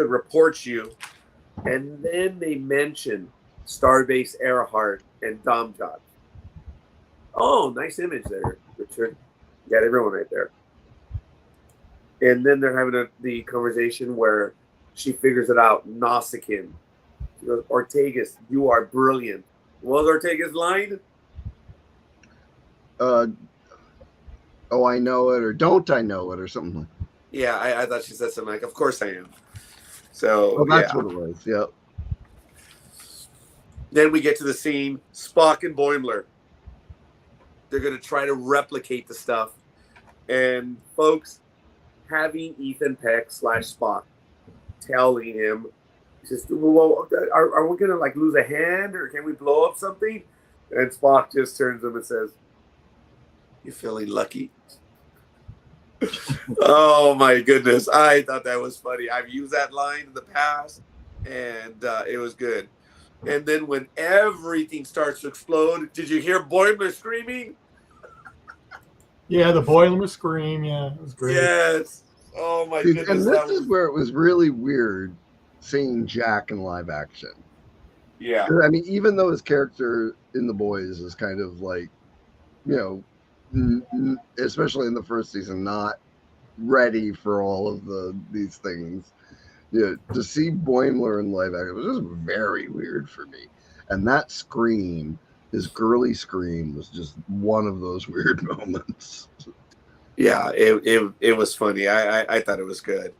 report you. And then they mention Starbase Earhart and Domjot. Oh, nice image there, Richard. You got everyone right there. And then they're having the conversation where she figures it out. Nausicaan. She goes, "Ortegas, you are brilliant." What was Ortega's line? Oh, I know it, or don't I know it, or something like that. Yeah, I thought she said something like, "Of course I am." So that's what it was. Yep. Then we get to the scene, Spock and Boimler. They're going to try to replicate the stuff. And folks, having Ethan Peck / Spock telling him, he says, "Well, are we going to like lose a hand, or can we blow up something?" And Spock just turns to him and says, "You feeling lucky?" Oh my goodness. I thought that was funny. I've used that line in the past, and it was good. And then when everything starts to explode, did you hear Boimler screaming? Yeah, the Boimler scream. Yeah, it was great. Yes. Oh my goodness. And this is where it was really weird seeing Jack in live action. Yeah. I mean, even though his character in The Boys is kind of like, you know, especially in the first season, not ready for all of these things. Yeah, to see Boimler in live action was just very weird for me. And that scream, his girly scream, was just one of those weird moments. Yeah, it was funny. I thought it was good.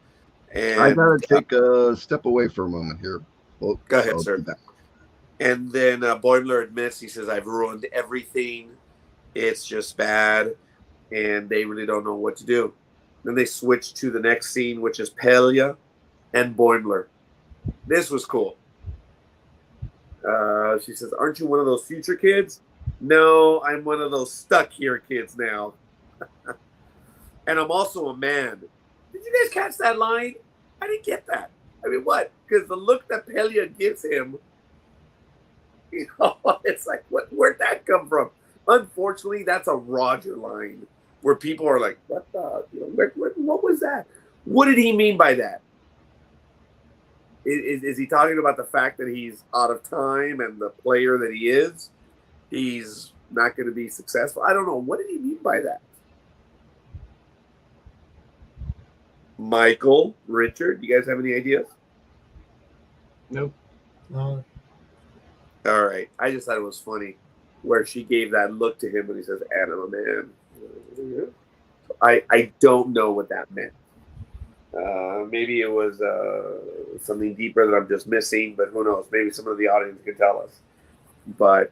And I gotta take a step away for a moment here. Go ahead, sir. And then Boimler admits, he says, "I've ruined everything. It's just bad." And they really don't know what to do. Then they switch to the next scene, which is Pelia and Boimler. This was cool. She says, "Aren't you one of those future kids?" No, I'm one of those stuck here kids now. And I'm also a man. Did you guys catch that line? I didn't get that. I mean, what? Because the look that Pelia gives him, it's like, where'd that come from? Unfortunately, that's a Roger line where people are like, what the, what was that? What did he mean by that? Is he talking about the fact that he's out of time and the player that he is, he's not going to be successful? I don't know. What did he mean by that? Michael, Richard, you guys have any ideas? Nope. No. All right. I just thought it was funny where she gave that look to him when he says, and I'm a man. I don't know what that meant. Maybe it was something deeper that I'm just missing, but who knows? Maybe some of the audience can tell us. But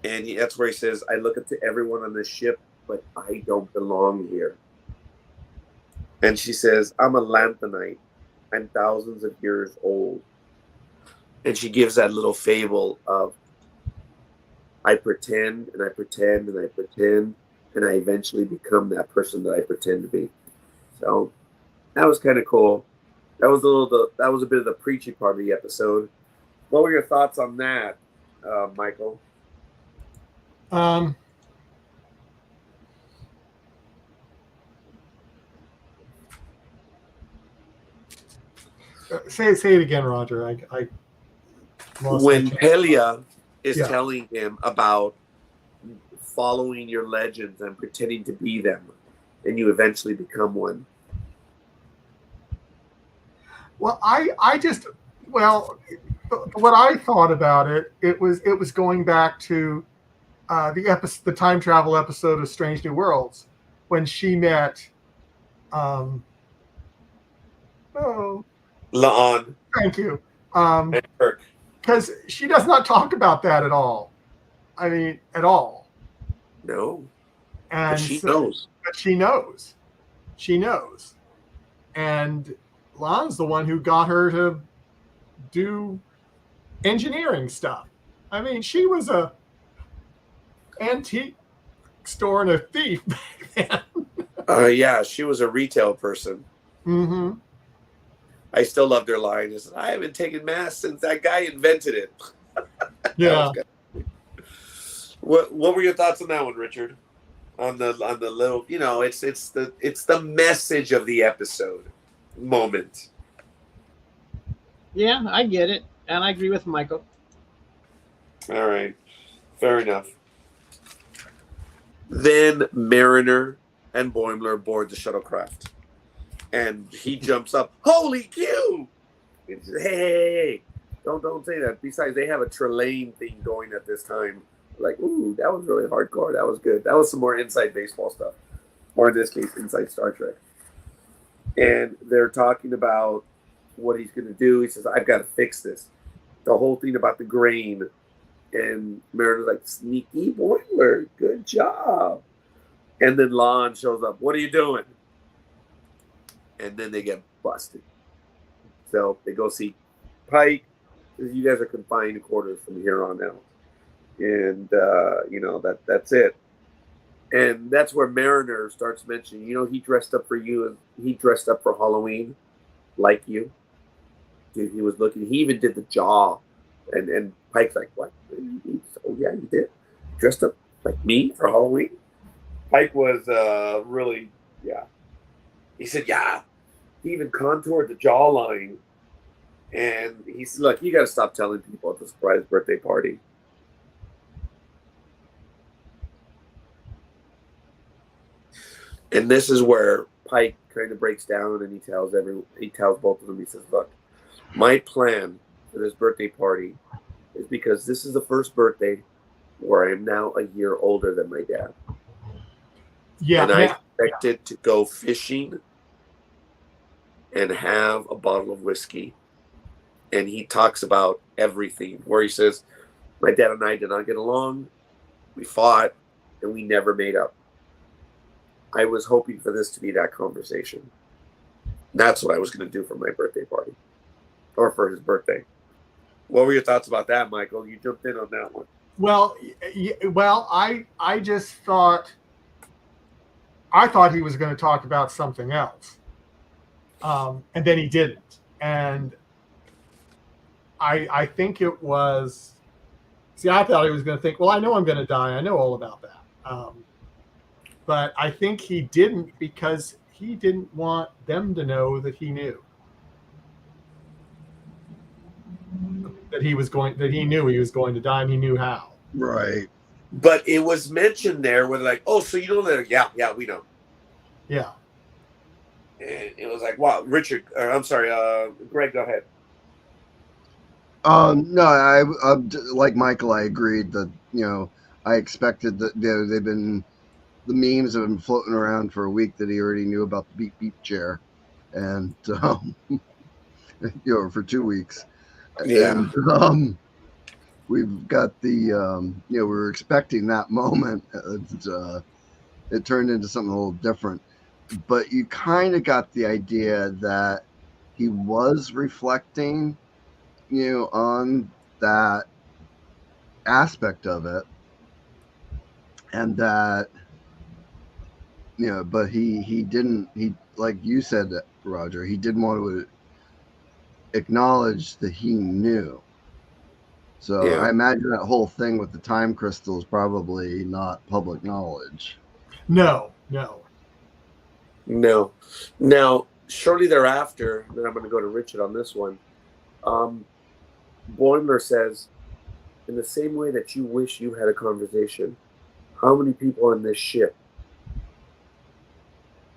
that's where he says, I look up to everyone on this ship, but I don't belong here. And she says, I'm a lanthanite. I'm thousands of years old. And she gives that little fable of, I pretend and I pretend and I pretend, and I eventually become that person that I pretend to be. So that was kind of cool. That was a bit of the preachy part of the episode. What were your thoughts on that, Michael? Say it again, Roger. I lost when my Pelia is telling him about following your legends and pretending to be them, and you eventually become one. Well, what I thought about it was going back to the time travel episode of Strange New Worlds when she met La'an. Thank you. Kirk. Because she does not talk about that at all. I mean, at all. No. And but she knows. But she knows. She knows. And La'an's the one who got her to do engineering stuff. I mean, she was a antique store and a thief back then. Yeah, she was a retail person. Mm-hmm. I still love their line. Is I haven't taken math since that guy invented it. Yeah. What were your thoughts on that one, Richard? On the little, it's the message of the episode moment. Yeah, I get it, and I agree with Michael. All right, fair enough. Then Mariner and Boimler board the shuttlecraft. And he jumps up. Holy Q! He says, hey, don't say that. Besides, they have a Trelane thing going at this time. Like, ooh, that was really hardcore. That was good. That was some more inside baseball stuff. Or in this case, inside Star Trek. And they're talking about what he's going to do. He says, I've got to fix this. The whole thing about the grain. And Mariner's like, sneaky Boimler. Good job. And then Lon shows up. What are you doing? And then they get busted. So they go see Pike. You guys are confined to quarters from here on out. And, that's it. And that's where Mariner starts mentioning, he dressed up for you and he dressed up for Halloween like you. Dude, he was looking. He even did the jaw. And Pike's like, what? Oh, yeah, you did? Dressed up like me for Halloween? Pike was really, yeah. He said, yeah. He even contoured the jawline. And he said, look, you got to stop telling people at the surprise birthday party. And this is where Pike kind of breaks down and he tells both of them, he says, look, my plan for this birthday party is because this is the first birthday where I am now a year older than my dad. Yeah. And I expected to go fishing and have a bottle of whiskey. And he talks about everything, where he says, my dad and I did not get along. We fought and we never made up. I was hoping for this to be that conversation. That's what I was going to do for my birthday party or for his birthday. What were your thoughts about that, Michael? You jumped in on that one. Well, I just thought he was going to talk about something else, and then he didn't. And I think it was. See, I thought he was going to think, well, I know I'm going to die. I know all about that. But I think he didn't because he didn't want them to know that he knew. That he knew he was going to die, and he knew how. Right. But it was mentioned there where they're like, oh, so you don't know? Yeah, we know. Yeah. And it was like, wow, Richard, I'm sorry, Greg, go ahead. No, I like Michael. I agreed that I expected that the memes have been floating around for a week that he already knew about the beep beep chair, and for 2 weeks. Yeah. And we've got the we were expecting that moment. It turned into something a little different, but you kind of got the idea that he was reflecting on that aspect of it, and that but he didn't, like you said, Roger, he didn't want to acknowledge that he knew. So Yeah. I imagine that whole thing with the time crystal is probably not public knowledge. No. Now, shortly thereafter, then I'm going to go to Richard on this one. Boimler says, in the same way that you wish you had a conversation, how many people on this ship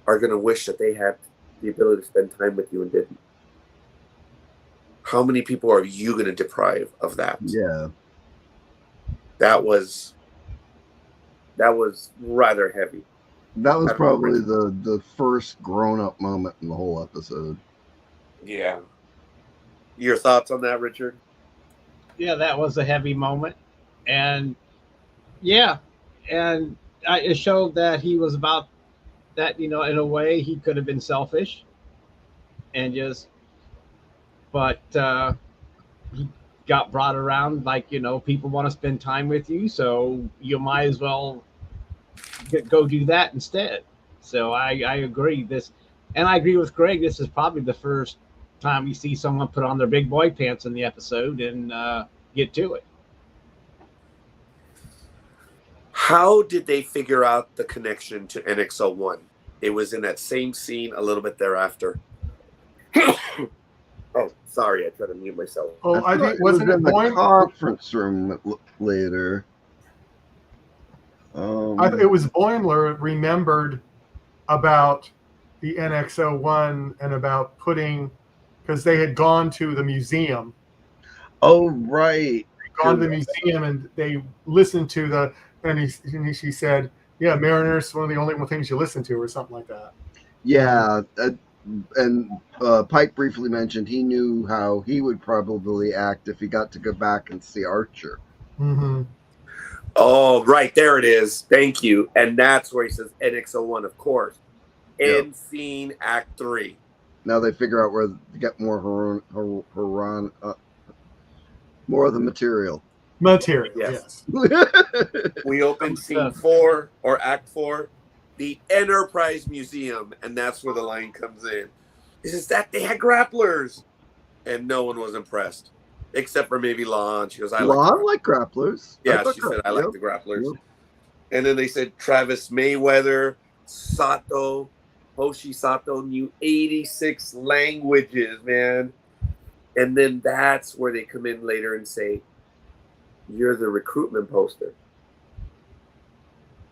are going to wish that they had the ability to spend time with you and didn't? How many people are you going to deprive of that? Yeah. That was rather heavy. That was probably the first grown-up moment in the whole episode. Yeah. Your thoughts on that, Richard? Yeah, that was a heavy moment. And yeah, and it showed that he was about that, in a way he could have been selfish and but he got brought around like, people want to spend time with you, so you might as well go do that instead. So I agree and I agree with Greg. This is probably the first time we see someone put on their big boy pants in the episode and get to it. How did they figure out the connection to NX-01? It was in that same scene a little bit thereafter. Oh, sorry, I tried to mute myself. Oh, I think wasn't it in the Boimler? conference room later. It was Boimler remembered about the NX-01 and about because they had gone to the museum. Oh, right. Gone to the museum and they listened to she said, yeah, Mariner's one of the only things you listen to, or something like that. Yeah. And Pike briefly mentioned he knew how he would probably act if he got to go back and see Archer. Mm-hmm. Oh, right. There it is. Thank you. And that's where he says NX-01, of course. End scene, Act 3. Now they figure out where to get more more of the material. Yes. We open scene 4 or Act 4, the Enterprise Museum, and that's where the line comes in. This is that they had grapplers, and no one was impressed, except for maybe Lon. She goes, "I like grapplers." Yeah, she said, "I like the grapplers." Yep. And then they said Travis Mayweather, Sato, Hoshi Sato knew 86 languages, man. And then that's where they come in later and say, "You're the recruitment poster."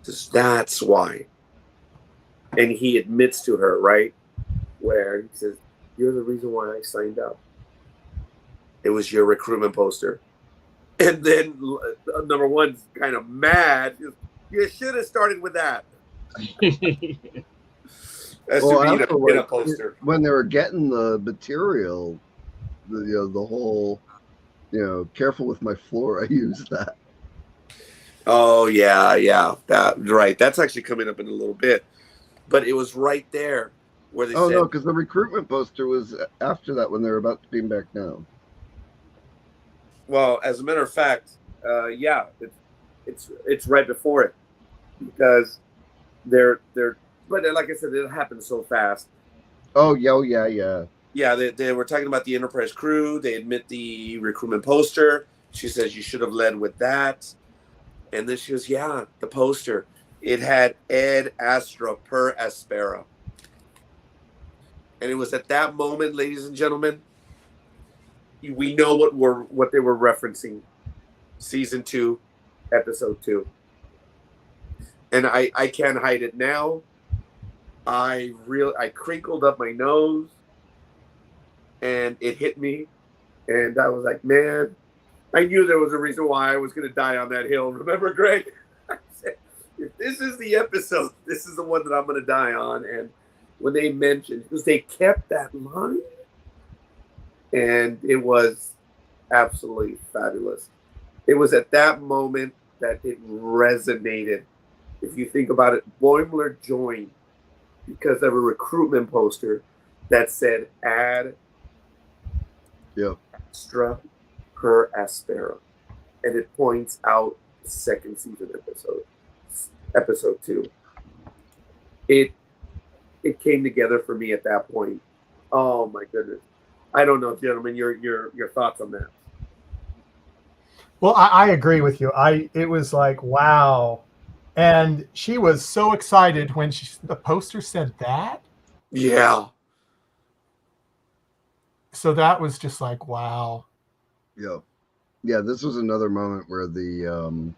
Just that's why. And he admits to her, right? Where he says, "You're the reason why I signed up. It was your recruitment poster." And then number one's kind of mad. You should have started with that. As to be a poster. When they were getting the material, the whole, careful with my floor, I used that. Oh, yeah. Right. That's actually coming up in a little bit. But it was right there where they said... Oh, no, because the recruitment poster was after that when they were about to beam back down. Well, as a matter of fact, yeah, it's right before it because they're but like I said, it happened so fast. Oh yeah. Yeah, they were talking about the Enterprise crew. They admit the recruitment poster. She says you should have led with that. And then she goes, yeah, the poster. It had Ed Astra per Aspera. And it was at that moment, ladies and gentlemen, we know what they were referencing. Season 2, episode 2. And I can't hide it now. I crinkled up my nose and it hit me. And I was like, man, I knew there was a reason why I was going to die on that hill. Remember, Greg? I said, if this is the episode, this is the one that I'm going to die on. And when they mentioned, because they kept that line, and it was absolutely fabulous. It was at that moment that it resonated. If you think about it, Boimler joined because of a recruitment poster that said add extra per Aspera. And it points out the second season episode 2. It came together for me at that point. Oh my goodness. I don't know, gentlemen, your thoughts on that. Well, I agree with you. It was like, wow. And she was so excited when the poster said that. Yeah. So that was just like, wow. Yeah, this was another moment where the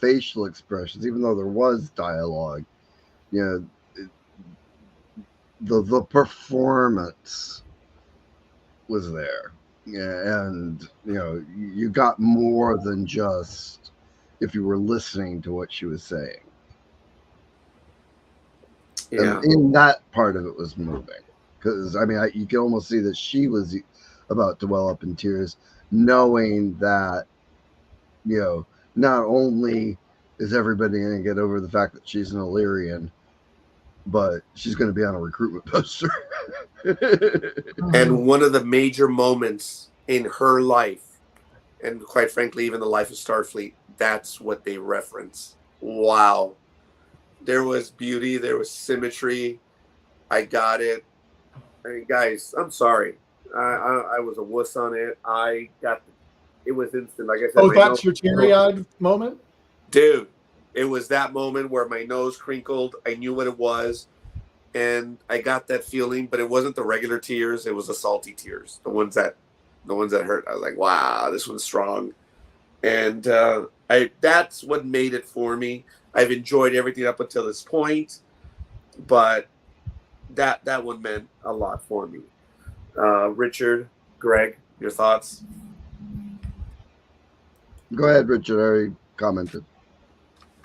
facial expressions, even though there was dialogue, the performance was there. Yeah, and you got more than just if you were listening to what she was saying. Yeah. And in that part of it was moving, because you can almost see that she was about to well up in tears, knowing that not only is everybody going to get over the fact that she's an Illyrian, but she's going to be on a recruitment poster. And one of the major moments in her life, and quite frankly, even the life of Starfleet, that's what they reference. Wow. There was beauty. There was symmetry. I got it. I mean, guys, I'm sorry. I was a wuss on it. It was instant. Like I said. Oh, that's your teary-eyed moment? Dude, it was that moment where my nose crinkled. I knew what it was. And I got that feeling, but it wasn't the regular tears. It was the salty tears. The ones that hurt. I was like, wow, this one's strong. And that's what made it for me. I've enjoyed everything up until this point, but that one meant a lot for me. Richard, Greg, your thoughts? Go ahead, Richard. I already commented.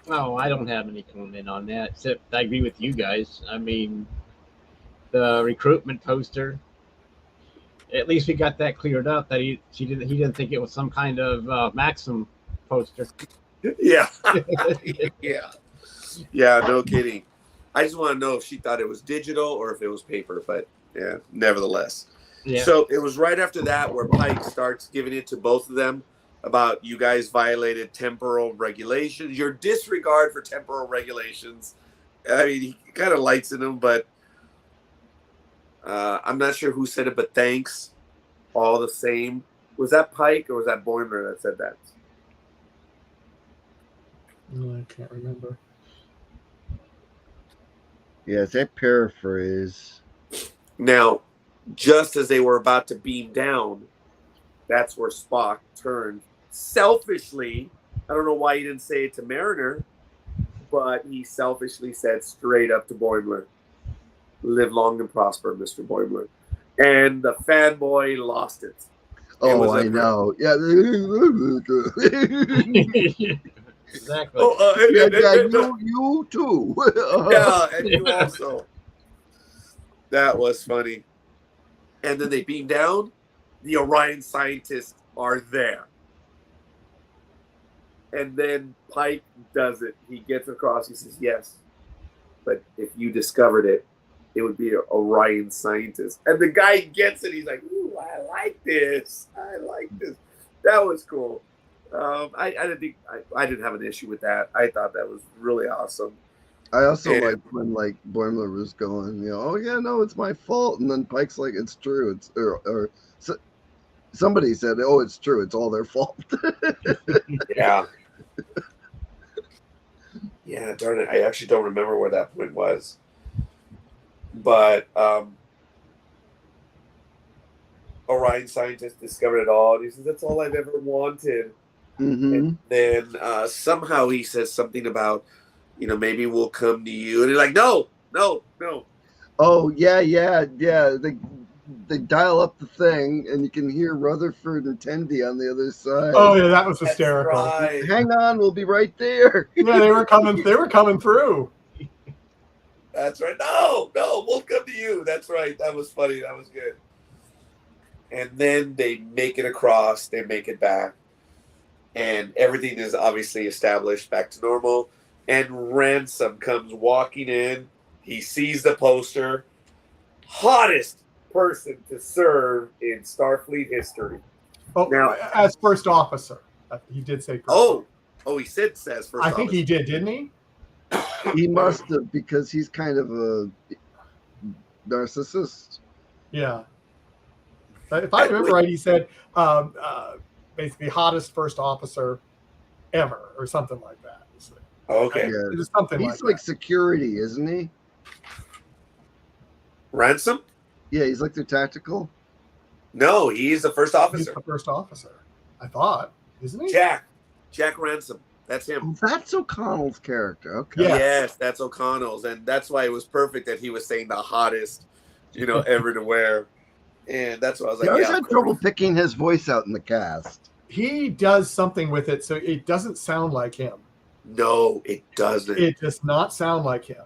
Oh, I don't have any comment on that, except I agree with you guys. I mean, the recruitment poster, at least we got that cleared up, that he didn't think it was some kind of Maxim poster. Yeah. Yeah, no kidding. I just want to know if she thought it was digital or if it was paper, but yeah, nevertheless. Yeah. So it was right after that where Pike starts giving it to both of them about you guys violated temporal regulations, your disregard for temporal regulations. I mean, he kind of lights in them, but I'm not sure who said it, but thanks all the same. Was that Pike or was that Boimler that said that? No, I can't remember. Yes, I paraphrase. Now, just as they were about to beam down, that's where Spock turned selfishly. I don't know why he didn't say it to Mariner, but he selfishly said straight up to Boimler, "Live long and prosper, Mr. Boimler." And the fanboy lost it. Oh, I know. Yeah. Exactly. Oh, you too. Yeah, and you also. That was funny. And then they beam down. The Orion scientists are there. And then Pike does it. He gets across. He says, yes. But if you discovered it, it would be an Orion scientist. And the guy gets it. He's like, ooh, I like this. That was cool. I didn't think I didn't have an issue with that. I thought that was really awesome. I also like when like Boimler was going, oh yeah, no, it's my fault, and then Pike's like, it's true, it's or somebody said, oh, it's true, it's all their fault. Yeah. Yeah, darn it. I actually don't remember where that point was. But Orion scientist discovered it all. And he says, that's all I've ever wanted. Mm-hmm. And then somehow he says something about, maybe we'll come to you. And he's like, no. Oh, yeah. They dial up the thing, and you can hear Rutherford and Tendi on the other side. Oh, yeah, that was hysterical. Right. Hang on, we'll be right there. Yeah, they were coming through. That's right. No, we'll come to you. That's right. That was funny. That was good. And then they make it across. They make it back. And everything is obviously established back to normal. And Ransom comes walking in. He sees the poster. Hottest person to serve in Starfleet history. Oh, now, as first officer. He did say first officer. He says first officer. I think he did, didn't he? He must have, because he's kind of a narcissist. Yeah. If I remember right, he said basically hottest first officer ever or something like that. Okay. Yeah. It was something he's like security, isn't he? Ransom? Yeah, he's like their tactical. No, he's the first officer. He's the first officer, I thought, isn't he? Jack Ransom. That's him. Oh, that's O'Connell's character. Okay. Yes, that's O'Connell's, and that's why it was perfect that he was saying the hottest, ever to wear. And that's what I was like. I always had trouble picking his voice out in the cast. He does something with it, so it doesn't sound like him. No, it doesn't. It does not sound like him.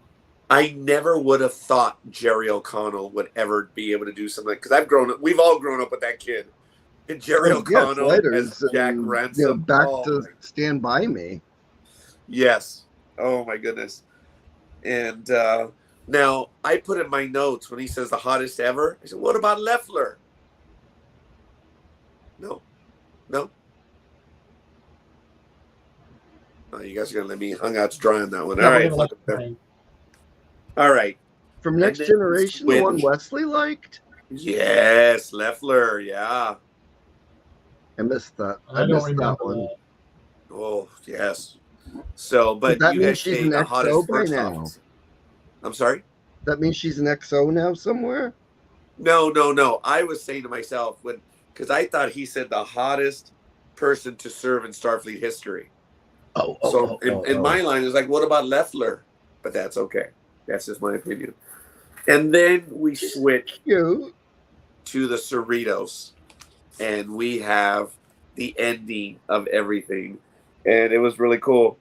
I never would have thought Jerry O'Connell would ever be able to do something because we've all grown up with that kid. And Jerry O'Connell as Jack Ransom. Back to Stand By Me. Yes. Oh my goodness. And now I put in my notes when he says the hottest ever. I said, what about Leffler? No. Oh, you guys are gonna let me hung out to dry on that one. All right. From Next Generation, the one Wesley liked? Yes, Leffler, yeah. I missed that. I missed that one. Oh, yes. So, but that you means guys she's say an the hottest XO by first now. officer. I'm sorry? That means she's an XO now somewhere? No. I was saying to myself, because I thought he said the hottest person to serve in Starfleet history. In my line, it was like, what about Leffler? But that's okay. That's just my opinion. And then we switch to the Cerritos, and we have the ending of everything. And it was really cool.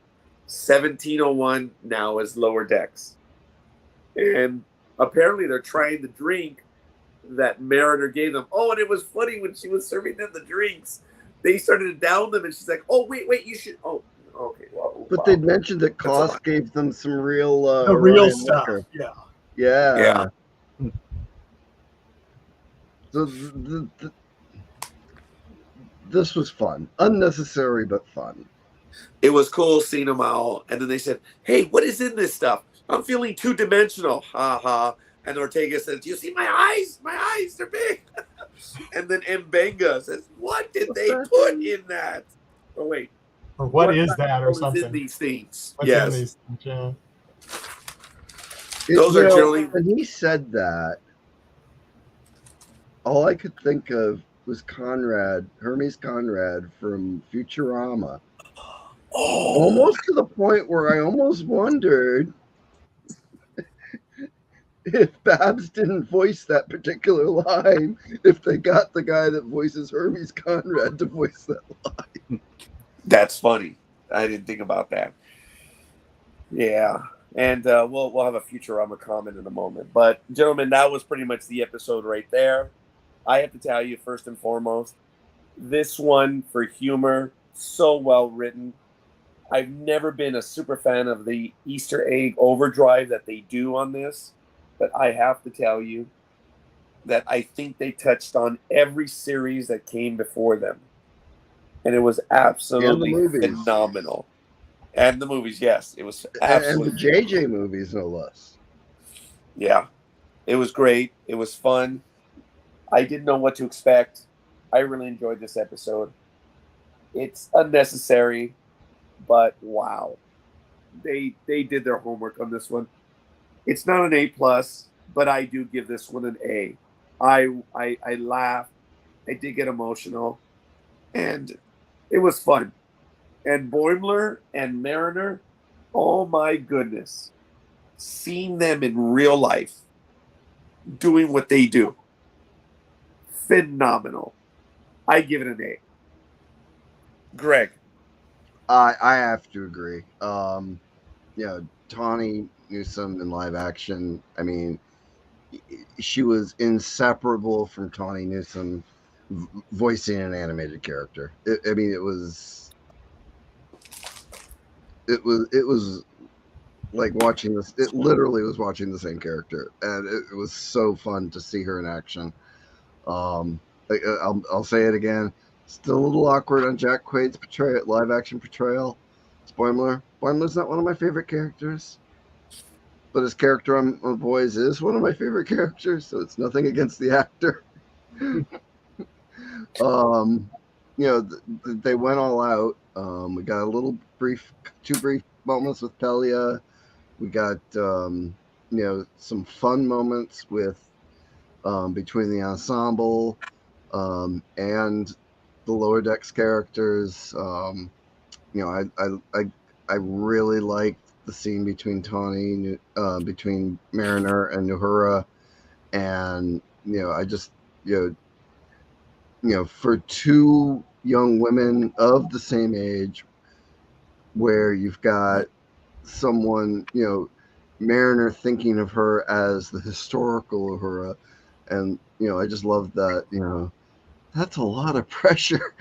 1701 now is lower decks. And apparently they're trying the drink that Mariner gave them. Oh, and it was funny when she was serving them the drinks. They started to down them, and she's like, oh, wait, you should... Oh, okay, well... But they mentioned that Koss gave them some real... real stuff, liquor. Yeah. So this was fun. Unnecessary, but fun. It was cool seeing them all. And then they said, hey, what is in this stuff? I'm feeling two-dimensional. Ha ha. And Ortega says, do you see my eyes? My eyes, they're big. And then Mbenga says, what did they put in that? Oh, wait. Or what is that or something? In these things? What's yes. in these things, yeah. Those are generally... When he said that, all I could think of was Hermes Conrad from Futurama. Oh. Almost to the point where I almost wondered if Babs didn't voice that particular line, if they got the guy that voices Hermes Conrad to voice that line. That's funny. I didn't think about that. Yeah. And we'll have a Futurama comment in a moment. But, gentlemen, that was pretty much the episode right there. I have to tell you, first and foremost, this one for humor, so well written. I've never been a super fan of the Easter egg overdrive that they do on this. But I have to tell you, that I think they touched on every series that came before them. And it was absolutely phenomenal. And the movies, yes. It was absolutely and the JJ movies, no less. Yeah. It was great. It was fun. I didn't know what to expect. I really enjoyed this episode. It's unnecessary, but wow. They did their homework on this one. It's not an A+, but I do give this one an A. I laughed. I did get emotional. And it was fun. And Boimler and Mariner, oh my goodness. Seeing them in real life doing what they do. Phenomenal. I give it an A. Greg. I have to agree. Tawny Newsome in live action, I mean, she was inseparable from Tawny Newsome voicing an animated character. It was like watching this. It literally was watching the same character, and it was so fun to see her in action. I'll say it again. Still a little awkward on Jack Quaid's live action portrayal. Boimler. Boimler's not one of my favorite characters, but his character on Boys is one of my favorite characters. So it's nothing against the actor. They went all out. We got a little two brief moments with Pelia. We got some fun moments with between the ensemble and the Lower Decks characters. I really liked the scene between between Mariner and Uhura, and for two young women of the same age, where you've got someone, Mariner thinking of her as the historical Uhura, and I just love that. That's a lot of pressure.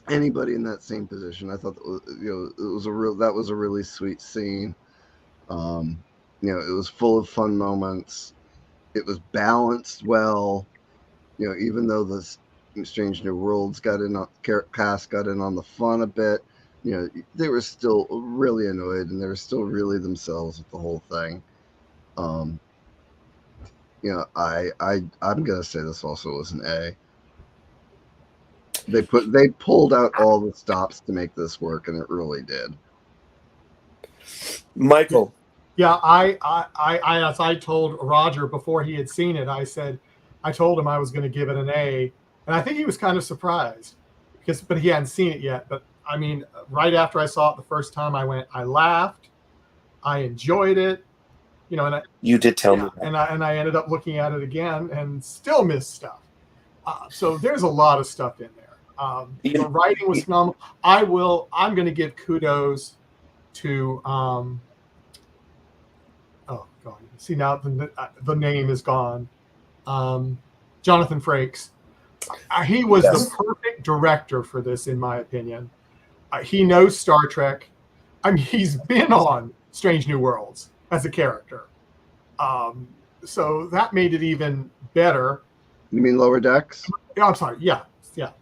Anybody in that same position. I thought that was a really sweet scene. It was full of fun moments. It was balanced well. Even though the Strange New Worlds cast got in on the fun a bit, they were still really annoyed, and they were still really themselves with the whole thing. I'm gonna say this also was an A. They pulled out all the stops to make this work, and it really did. Michael. Yeah, as I told Roger before he had seen it, I told him I was going to give it an A, and I think he was kind of surprised but he hadn't seen it yet. But I mean, right after I saw it the first time, I laughed, I enjoyed it, and you did tell me that. and I ended up looking at it again and still missed stuff. So there's a lot of stuff in there. The writing was phenomenal. I'm going to give kudos to. Oh God! See, now the name is gone. Jonathan Frakes. He was the perfect director for this, in my opinion. He knows Star Trek. I mean, he's been on Strange New Worlds as a character. So that made it even better. You mean Lower Decks? Yeah, I'm sorry. Yeah,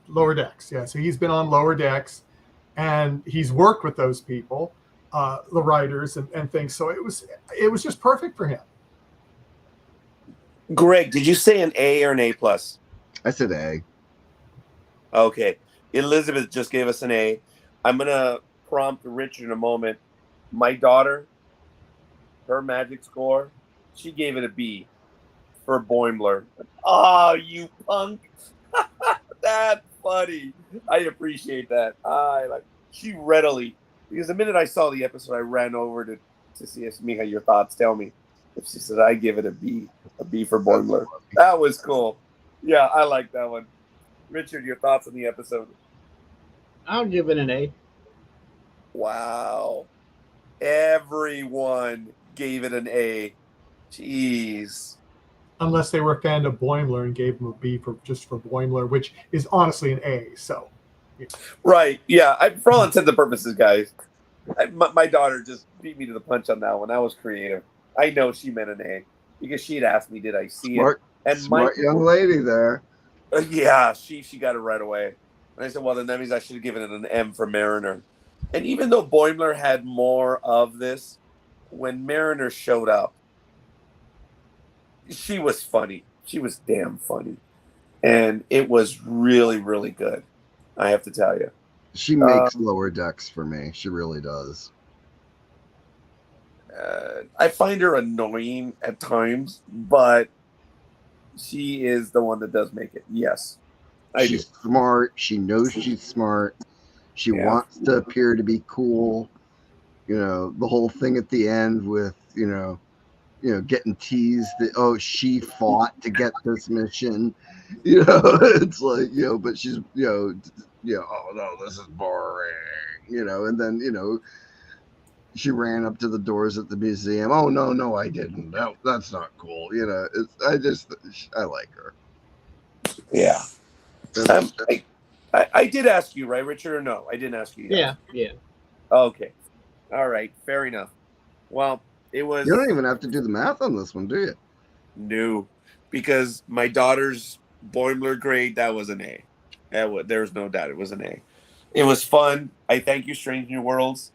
Lower Decks. Yeah, so he's been on Lower Decks, and he's worked with those people, the writers and things. So it was just perfect for him. Greg, did you say an A or an A+? I said A. Okay. Elizabeth just gave us an A. I'm going to prompt Richard in a moment. My daughter, her magic score, she gave it a B for Boimler. Oh, you punk. That's funny. I appreciate that. She readily, because the minute I saw the episode, I ran over to see if Mija, your thoughts, tell me. If she said, I give it a B for Boimler. That was cool. Yeah, I like that one. Richard, your thoughts on the episode? I'll give it an A. Wow. Everyone gave it an A. Jeez. Unless they were a fan of Boimler and gave him a B for Boimler, which is honestly an A. So. Yeah. Right. Yeah. For all intents and purposes, guys, my daughter just beat me to the punch on that one. That was creative. I know she meant an A. because she had asked me, did I see Smart, it? And smart young lady there. Yeah, she got it right away. And I said, well, then that means I should have given it an M for Mariner. And even though Boimler had more of this, when Mariner showed up, she was funny. She was damn funny. And it was really, really good, I have to tell you. She makes Lower Decks for me. She really does. I find her annoying at times, but she is the one that does make it. Yes. She's smart. She knows she's smart. She wants to appear to be cool. You know, the whole thing at the end with, getting teased that, she fought to get this mission. It's like, but she's, oh no, this is boring. And then, she ran up to the doors at the museum. Oh no, I didn't. No, that's not cool. I like her. Yeah. I did ask you, right, Richard, or no? I didn't ask you. Yes. Yeah. Okay. All right. Fair enough. Well, it was. You don't even have to do the math on this one, do you? No, because my daughter's Boimler grade, that was an A. There's no doubt it was an A. It was fun. I thank you, Strange New Worlds.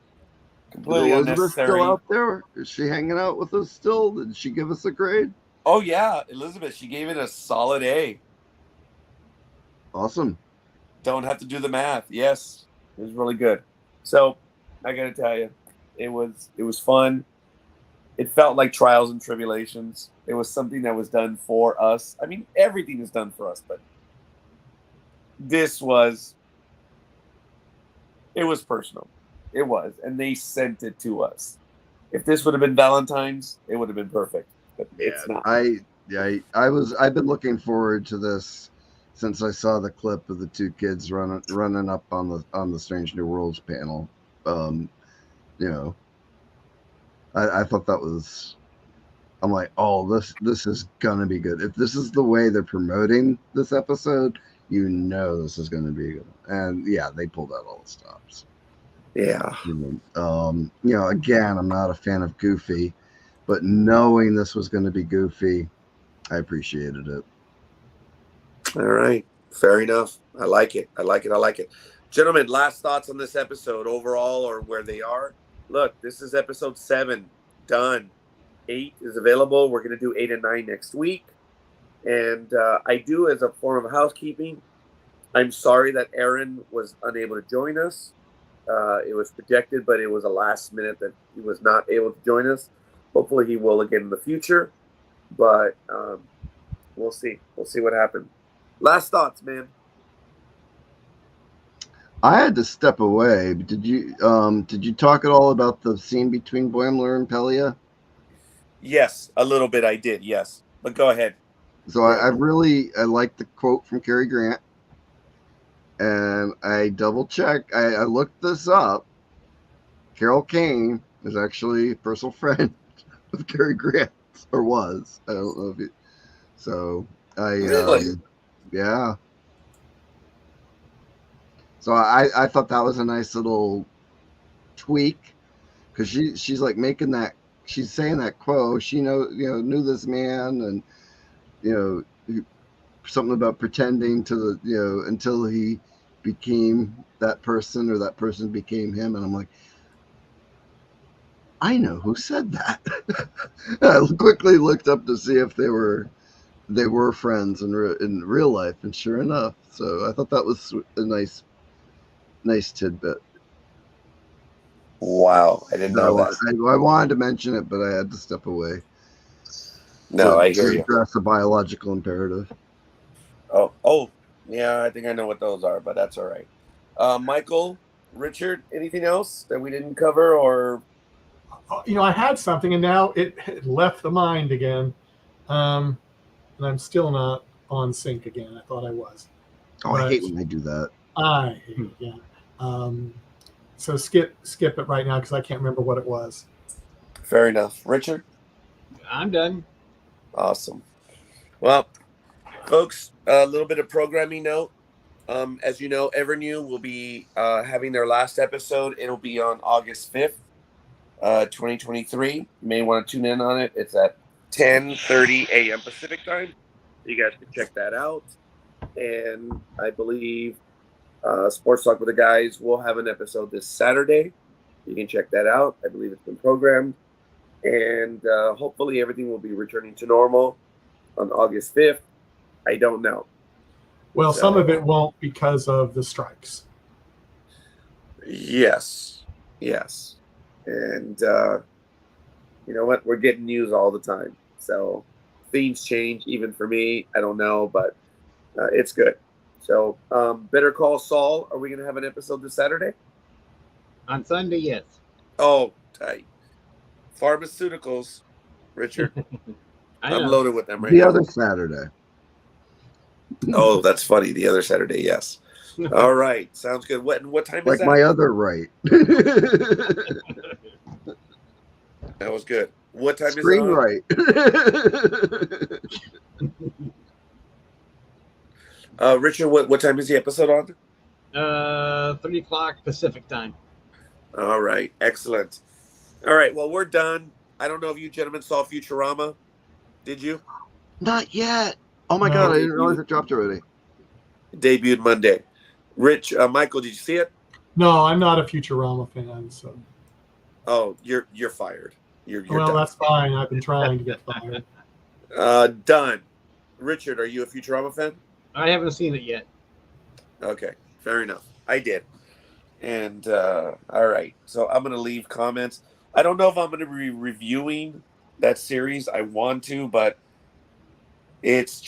Completely Is Elizabeth unnecessary. still out there? Is she hanging out with us still? Did she give us a grade? Oh yeah, Elizabeth. She gave it a solid A. Awesome. Don't have to do the math. Yes, it was really good. So I got to tell you, it was fun. It felt like Trials and Tribulations. It was something that was done for us. I mean, everything is done for us, but it was personal. It was, and they sent it to us. If this would have been Valentine's, it would have been perfect. But it's not. I've been looking forward to this since I saw the clip of the two kids running up on the Strange New Worlds panel. I thought that was. I'm like, oh, this is gonna be good. If this is the way they're promoting this episode, this is gonna be good. And yeah, they pulled out all the stops. Yeah. Again, I'm not a fan of Goofy, but knowing this was going to be Goofy, I appreciated it. All right. Fair enough. I like it. Gentlemen, last thoughts on this episode overall or where they are. Look, this is episode 7. Done. 8 is available. We're going to do 8 and 9 next week. And I do, as a form of housekeeping, I'm sorry that Aaron was unable to join us. It was projected, but it was a last minute that he was not able to join us. Hopefully he will again in the future, but we'll see. We'll see what happens. Last thoughts, man. I had to step away. Did you talk at all about the scene between Boimler and Pelia? Yes, a little bit I did, yes. But go ahead. So I like the quote from Cary Grant. And I double checked. I looked this up. Carol Kane is actually a personal friend of Cary Grant, or was. I don't know if it. So Really? Yeah. So I thought that was a nice little tweak because she's like making that. She's saying that quote. She knew this man, and something about pretending to until he became that person or that person became him. And I'm like, I know who said that. I quickly looked up to see if they were friends in real life, and sure enough. So I thought that was a nice tidbit. Wow, I didn't know that. I wanted to mention it, but I had to step away. No, I hear you. Address a biological imperative. Oh, yeah, I think I know what those are, but that's all right. Michael, Richard, anything else that we didn't cover, or? I had something, and now it left the mind again, and I'm still not on sync again. I thought I was. I hate when they do that. I hate, yeah. So skip it right now because I can't remember what it was. Fair enough. Richard? I'm done. Awesome. Well, folks, a little bit of programming note. As you know, Evernew will be having their last episode. It'll be on August 5th, 2023. You may want to tune in on it. It's at 10:30 a.m. Pacific time. You guys can check that out. And I believe Sports Talk with the Guys will have an episode this Saturday. You can check that out. I believe it's been programmed. And hopefully everything will be returning to normal on August 5th. I don't know. Well, some of it won't because of the strikes. Yes. And you know what? We're getting news all the time. So things change even for me. I don't know, but it's good. So Better Call Saul. Are we going to have an episode this Saturday? On Sunday, yes. Oh, tight. Pharmaceuticals, Richard. I'm loaded with them right now. The other Saturday. Oh, that's funny. The other Saturday, yes. All right. Sounds good. What time is Like that? my other right. That was good. What time Screen is it on? right. Richard, what time is the episode on? 3 o'clock Pacific time. All right. Excellent. All right. Well, we're done. I don't know if you gentlemen saw Futurama. Did you? Not yet. Oh my No. God, I didn't realize it dropped already. Debuted Monday. Rich, Michael, did you see it? No, I'm not a Futurama fan, so. Oh, you're fired. You're Well, done. that's fine. I've been trying to get fired. Done. Richard, are you a Futurama fan? I haven't seen it yet. Okay, fair enough. I did. And all right, so I'm gonna leave comments. I don't know if I'm gonna be reviewing that series. I want to, but it's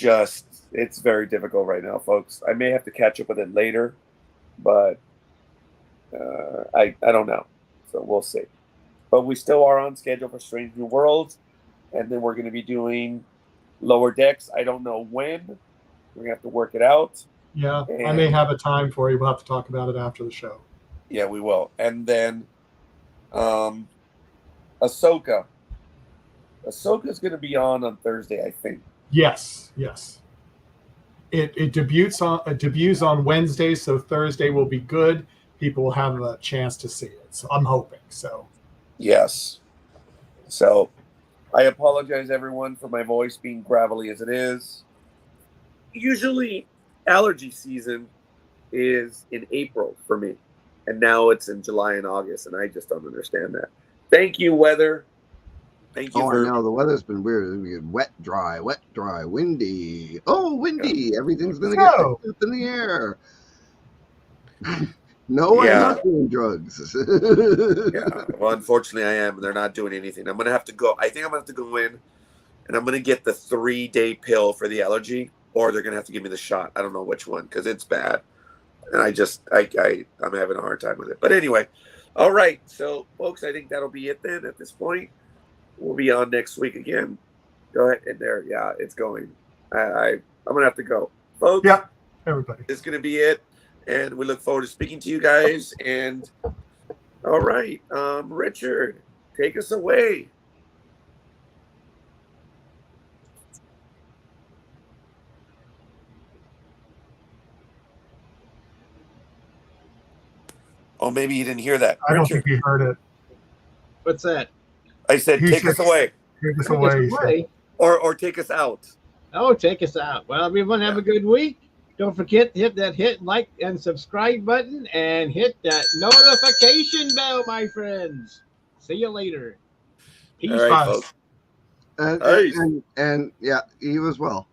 very difficult right now, folks. I may have to catch up with it later, but I don't know. So we'll see. But we still are on schedule for Strange New Worlds, and then we're going to be doing Lower Decks. I don't know when. We're going to have to work it out. Yeah, I may have a time for you. We'll have to talk about it after the show. Yeah, we will. And then Ahsoka. Ahsoka's going to be on Thursday, I think. Yes. It debuts on Wednesday, so Thursday will be good. People will have a chance to see it. So I'm hoping so. Yes. So I apologize, everyone, for my voice being gravelly as it is. Usually allergy season is in April for me, and now it's in July and August, and I just don't understand that. Thank you, weather. Thank you. Oh, I know. The weather's been weird. We get wet, dry, windy. Oh, windy. Yeah. Everything's going to get up in the air. No, I'm not doing drugs. Yeah, well, unfortunately, I am. They're not doing anything. I'm going to have to go. I think I'm going to have to go in, and I'm going to get the 3-day pill for the allergy, or they're going to have to give me the shot. I don't know which one, because it's bad. And I'm having a hard time with it. But anyway, all right. So, folks, I think that'll be it then at this point. We'll be on next week again. Go ahead in there. Yeah, it's going. I'm going to have to go. Folks, yeah, everybody. It's going to be it. And we look forward to speaking to you guys. And all right, Richard, take us away. Oh, maybe you didn't hear that. I don't think you heard it. What's that? I said, take us away. Take us away. Or take us out. Oh, take us out. Well, everyone have a good week. Don't forget to hit that like, and subscribe button and hit that notification bell, my friends. See you later. Peace. All right, folks. And yeah, you as well.